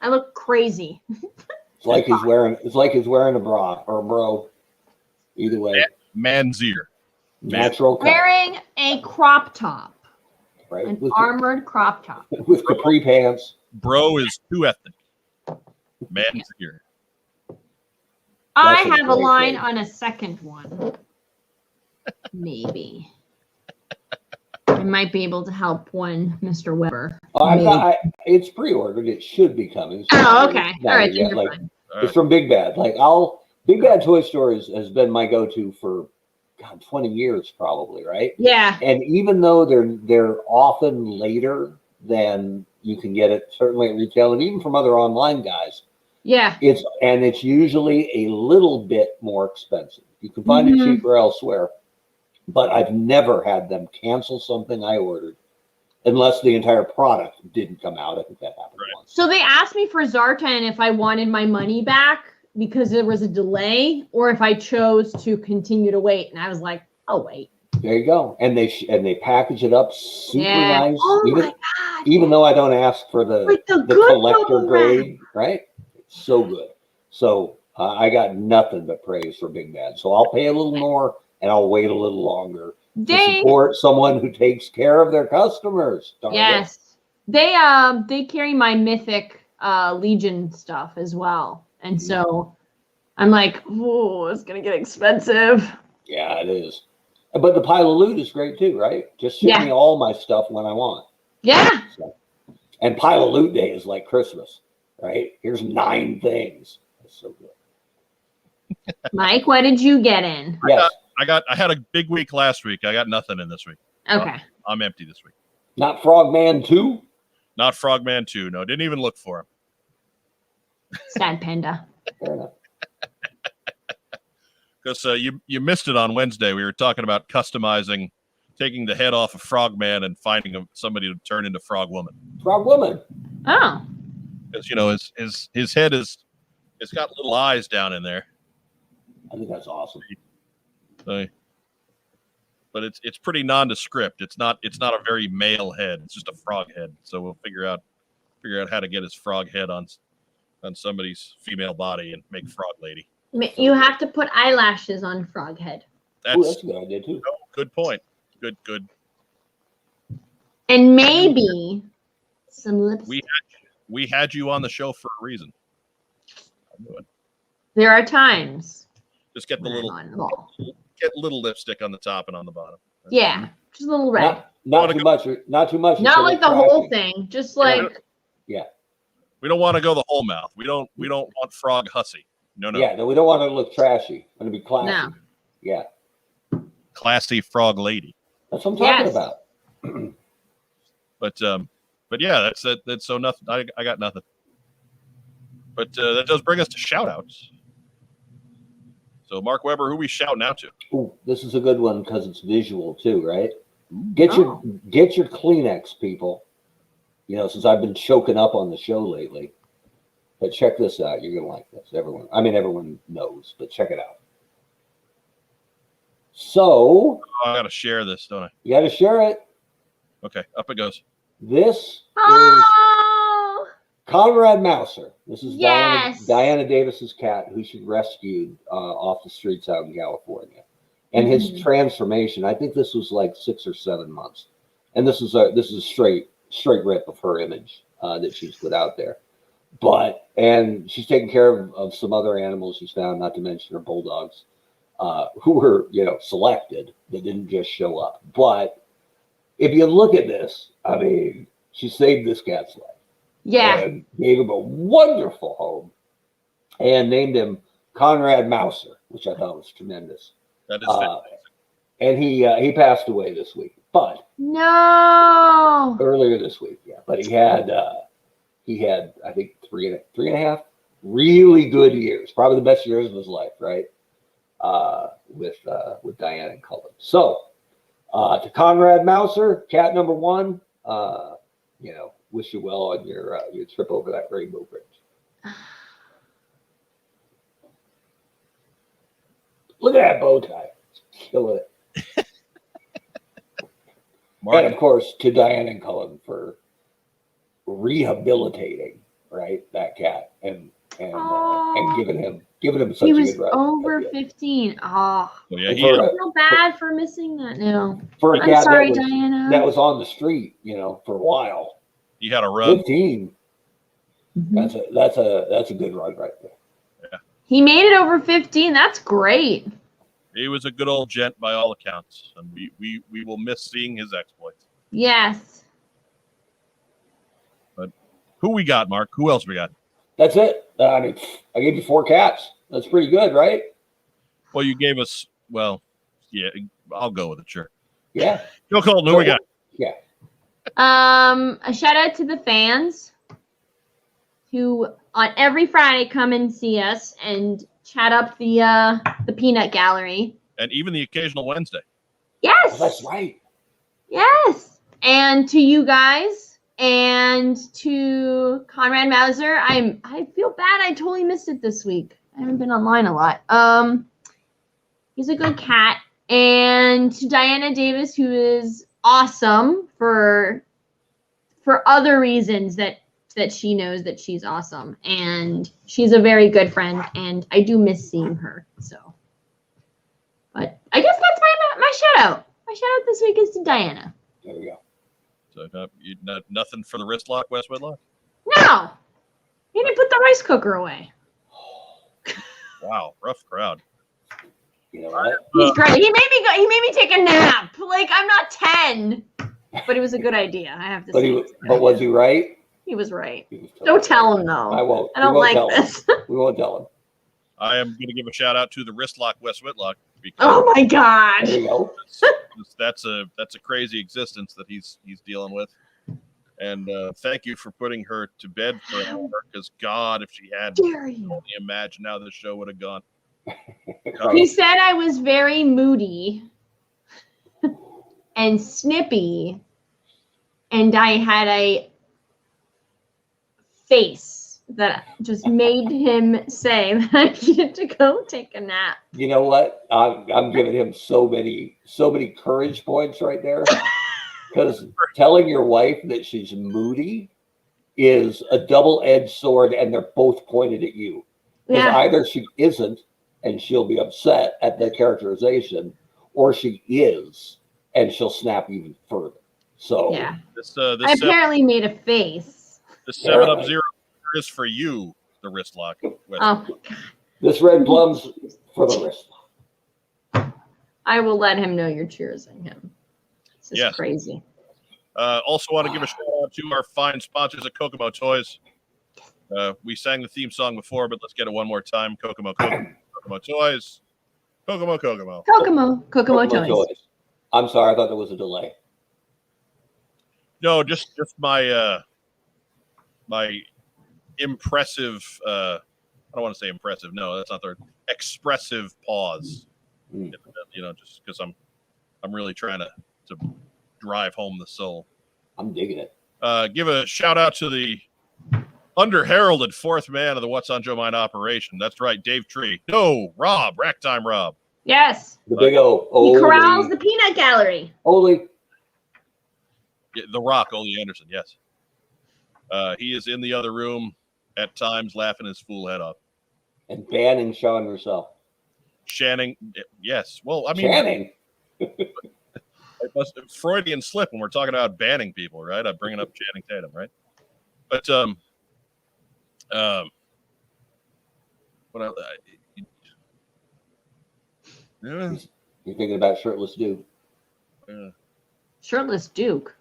I look crazy.
It's like he's wearing a bra or a bro. Either way.
Man's ear.
Natural cut.
Wearing a crop top.
Right.
An armored crop top.
With capri pants.
Bro is too ethnic. Man's ear.
I have a line on a second one. Maybe. I might be able to help one, Mr. Weber.
It's pre-ordered. It should be coming.
Oh, okay. All right. Then you're fine.
It's from Big Bad. Big Bad Toy Store has been my go-to for 20 years probably, right?
Yeah.
And even though they're often later than you can get it, certainly at retail and even from other online guys.
Yeah.
It's usually a little bit more expensive. You can find it cheaper elsewhere, but I've never had them cancel something I ordered unless the entire product didn't come out. I think that happened once.
So they asked me for Zartan if I wanted my money back because there was a delay, or if I chose to continue to wait, and I was like, "I'll wait."
There you go, and they package it up super nice.
Oh my God!
Even though I don't ask for the collector grade, right? It's so good. So I got nothing but praise for Big Bad. So I'll pay a little more and I'll wait a little longer to support someone who takes care of their customers.
Yes, they carry my Mythic Legion stuff as well. And so I'm like, oh, it's going to get expensive.
Yeah, it is. But the pile of loot is great too, right? Just ship me all my stuff when I want.
Yeah.
So, and pile of loot day is like Christmas, right? Here's 9 things. That's so good.
Mike, what did you get in?
Yes.
I had a big week last week. I got nothing in this week.
Okay.
I'm empty this week.
Not Frogman 2?
Not Frogman 2. No, didn't even look for him.
Sad panda.
Fair enough.
Because you missed it on Wednesday. We were talking about customizing, taking the head off of Frogman and finding somebody to turn into Frog Woman.
Frog Woman.
Oh.
Because his head it's got little eyes down in there.
I think that's awesome.
But it's pretty nondescript. It's not a very male head. It's just a frog head. So we'll figure out how to get his frog head on somebody's female body and make Frog Lady.
You have to put eyelashes on Frog Head.
That's a good idea too.
Oh, good point. Good.
And maybe some lipstick.
We had you on the show for a reason. I knew it.
There are times.
Just get little lipstick on the top and on the bottom.
Yeah, just a little red.
Not too much. Not too much.
Not like the whole thing. Just like.
Yeah.
We don't want to go the whole mouth. We don't want Frog Hussy. No.
Yeah, no, we don't want to look trashy. I want to be classy.
No.
Yeah.
Classy Frog Lady.
That's what I'm talking about.
But yeah, that's it. That's so nothing. I got nothing. But that does bring us to shout outs. So Mark Weber, who we shouting out to?
Ooh, this is a good one because it's visual too, right? Get your Kleenex, people. You know, since I've been choking up on the show lately. But check this out. You're gonna like this. Everyone knows, but check it out. So
I gotta share this, don't I?
You gotta share it.
Okay, up it goes.
This is Conrad Mouser. This is Diana Davis's cat who she rescued off the streets out in California. And his transformation, I think this was like 6 or 7 months. And this is a straight rip of her image that she's put out there. And she's taken care of some other animals she's found, not to mention her bulldogs, who were, selected. They didn't just show up. But if you look at this, I mean, she saved this cat's life.
Yeah.
And gave him a wonderful home and named him Conrad Mouser, which I thought was tremendous.
That is fantastic.
And he passed away this week. But
no,
earlier this week, yeah. But he had I think three and a half really good years, probably the best years of his life, right? With Diana and Cullen. So to Conrad Mouser, cat number 1, wish you well on your trip over that rainbow bridge. Look at that bow tie. It's killing it. And of course, to Diane and Cullen for rehabilitating right? That cat, and giving him such
He
a
was
good ride.
over 15. Oh,
So yeah,
And
he
for
is.
I feel bad for missing that now.
for a
I'm
cat
sorry,
that
Diana.
was on the street, for a while.
He had a run.
15.
Mhm.
That's a good run right there.
Yeah.
He made it over 15. That's great.
He was a good old gent by all accounts, and we will miss seeing his exploits.
Yes.
But who we got, Mark? Who else we got?
That's it. I mean, I gave you 4 cats. That's pretty good, right?
Well, you gave us. Well, yeah, I'll go with it. Sure.
Yeah.
Go Colton. Who we got?
Yeah.
A shout out to the fans who on every Friday come and see us and chat up the peanut gallery.
And even the occasional Wednesday.
Yes.
Oh, that's right.
Yes. And to you guys and to Conrad Mauser. I feel bad I totally missed it this week. I haven't been online a lot. He's a good cat. And to Diana Davis, who is awesome for other reasons that she knows that she's awesome. And she's a very good friend, and I do miss seeing her. So, but I guess that's my shout out. My shout out this week is to Diana.
There we go.
So nothing for the wrist lock, West Whitlock?
No, he didn't put the rice cooker away.
Wow, rough crowd.
You know what?
He's great. He made me take a nap. Like I'm not 10, but it was a good idea. I have to say.
But was he right?
He was right.
He was totally
Don't tell him though.
I won't.
I don't like this.
We won't tell him.
I am going to give a shout out to the wrist lock, West Whitlock, because
Oh my God.
There you go.
that's a crazy existence that he's dealing with. And thank you for putting her to bed for an hour, because God, if she had,
Dare you?
only imagine how the show would have gone.
He said I was very moody and snippy, and I had a face that just made him say that I needed to go take a nap.
You know what? I'm giving him so many courage points right there, because telling your wife that she's moody is a double-edged sword, and they're both pointed at you. Because
Yeah.
either she isn't, and she'll be upset at the characterization, or she is, and she'll snap even further. So
Yeah.
This
I apparently made a face.
the 7-Up-0 is for you, the wrist lock. West.
Oh my God.
this red plum's for the wrist.
I will let him know you're cheersing him. This is
Yes.
crazy.
Also want to give a shout out to our fine sponsors at Kokomo Toys. We sang the theme song before, but let's get it one more time. Kokomo Toys. Kokomo.
Kokomo Toys.
I'm sorry, I thought there was a delay.
No, just my my impressive. I don't want to say impressive. No, that's not the word. Expressive pause.
Mm.
Just because I'm really trying to drive home the soul.
I'm digging it.
Give a shout out to the under-heralded fourth man of the What's on Joe Mind operation. That's right, Dave Tree. No, Rob, Rack Time Rob.
Yes.
The big O.
He corrals the peanut gallery.
Oli.
Yeah, the Rock, Ole Anderson, yes. He is in the other room at times laughing his fool head off.
And banning Sean herself.
Channing, yes. Well, I mean,
Channing.
it must Freudian slip when we're talking about banning people, right? I'm bringing up Channing Tatum, right? But what else?
You're thinking about Shirtless Duke.
Shirtless Duke.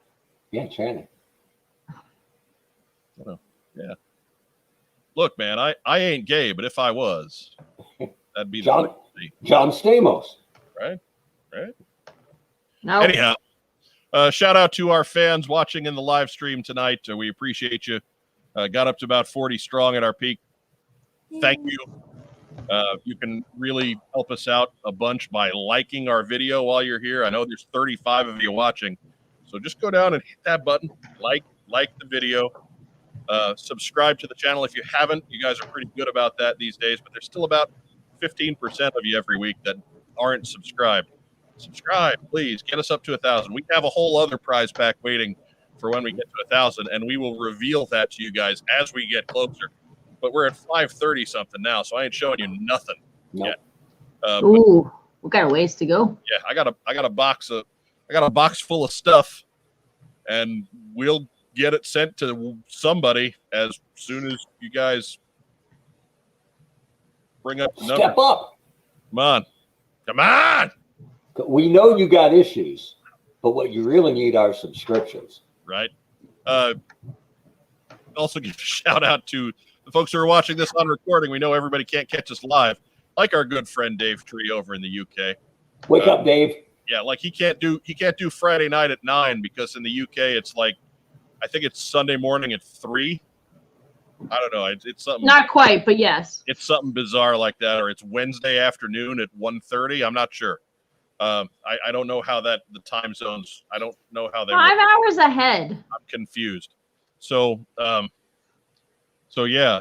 Yeah, Channing.
Yeah. Look, man, I ain't gay, but if I was, that'd be
John
the
Stamos.
right?
No.
Anyhow, shout out to our fans watching in the live stream tonight. We appreciate you. Got up to about 40 strong at our peak. Thank you. You can really help us out a bunch by liking our video while you're here. I know there's 35 of you watching, so just go down and hit that button. Like the video. Subscribe to the channel if you haven't. You guys are pretty good about that these days, but there's still about 15% of you every week that aren't subscribed. Subscribe, please. Get us up to 1,000. We have a whole other prize pack waiting for when we get to 1,000, and we will reveal that to you guys as we get closer. But we're at 530 something now, so I ain't showing you nothing yet.
Ooh, we got a ways to go.
Yeah, I got a box full of stuff, and we'll get it sent to somebody as soon as you guys bring up the number.
Step up.
Come on.
We know you got issues, but what you really need are subscriptions.
Right. Also give a shout out to the folks who are watching this on recording. We know everybody can't catch us live, like our good friend Dave Tree over in the UK.
Wake up, Dave.
Yeah, like he can't do Friday night at 9 because in the UK it's like, I think it's Sunday morning at 3. I don't know. It's something.
Not quite, but yes.
It's something bizarre like that, or it's Wednesday afternoon at 1:30. I'm not sure. I don't know how the time zones. I don't know how they.
5 hours ahead.
I'm confused. So yeah,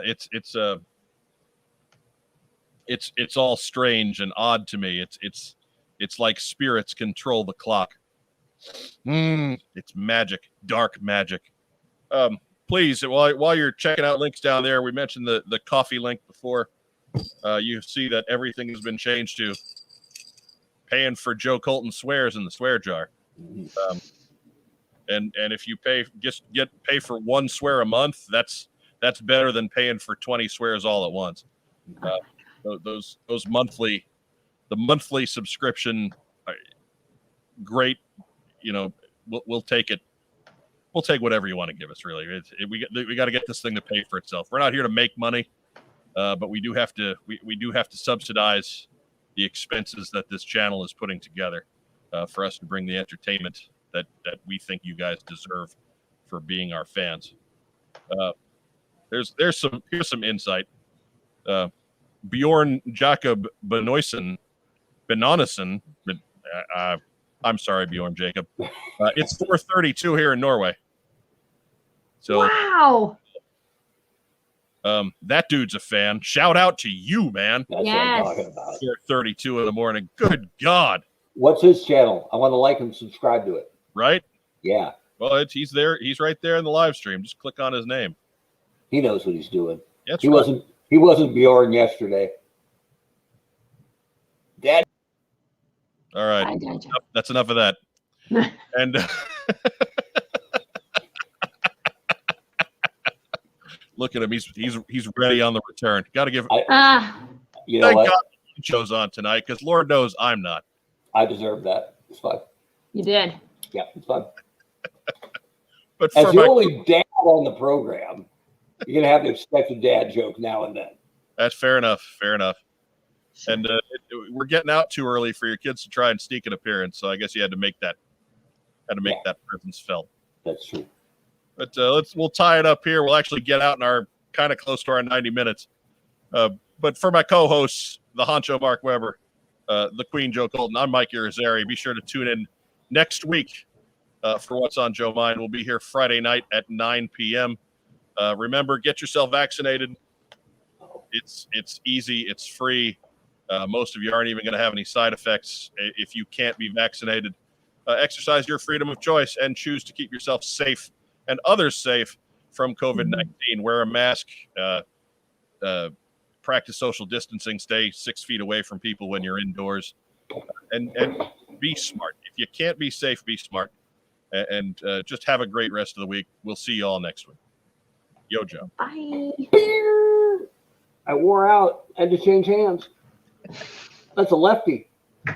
it's all strange and odd to me. It's like spirits control the clock. It's magic, dark magic. Please, while you're checking out links down there, we mentioned the coffee link before. You see that everything has been changed to paying for Joe Colton swears in the swear jar. And if you pay for one swear a month, that's better than paying for 20 swears all at once. Those monthly subscription, great. We'll take it. We'll take whatever you want to give us. Really, we got to get this thing to pay for itself. We're not here to make money, but we do have to subsidize the expenses that this channel is putting together for us to bring the entertainment that we think you guys deserve for being our fans. Here's some insight. Bjorn Jacob Benoisen. I'm sorry, Bjorn Jacob. It's 4:32 here in Norway. So
wow.
That dude's a fan. Shout out to you, man.
That's
Yes.
what I'm talking about.
4:32 in the morning. Good God.
What's his channel? I want to like and subscribe to it.
Right?
Yeah.
Well, he's there. He's right there in the live stream. Just click on his name.
He knows what he's doing.
That's
He
right.
wasn't Bjorn yesterday. Dad.
All right.
I gotcha.
That's enough of that. And look at him. He's ready on the return. Got to give.
You know
Thank
what?
God he chose on tonight, because Lord knows I'm not.
I deserve that. It's fine.
You did.
Yeah, it's fine.
But
As
for
the
my,
only dad on the program, you're gonna have to expect a dad joke now and then.
that's fair enough. Fair enough. And we're getting out too early for your kids to try and sneak an appearance, so I guess you had to make that presence felt.
That's true.
But we'll tie it up here. We'll actually get out in our kind of close to our 90 minutes. But for my co-hosts, the honcho Mark Weber, the Queen Joe Colton, I'm Mike Irizarry. Be sure to tune in next week for What's on Joe Mind. We'll be here Friday night at 9 p.m. Remember, get yourself vaccinated. It's easy. It's free. Most of you aren't even going to have any side effects if you can't be vaccinated. Exercise your freedom of choice and choose to keep yourself safe and others safe from COVID-19. Wear a mask. Practice social distancing. Stay 6 feet away from people when you're indoors. And be smart. If you can't be safe, be smart. And just have a great rest of the week. We'll see you all next week. Yo, Joe.
Bye.
I wore out. Had to change hands. That's a lefty.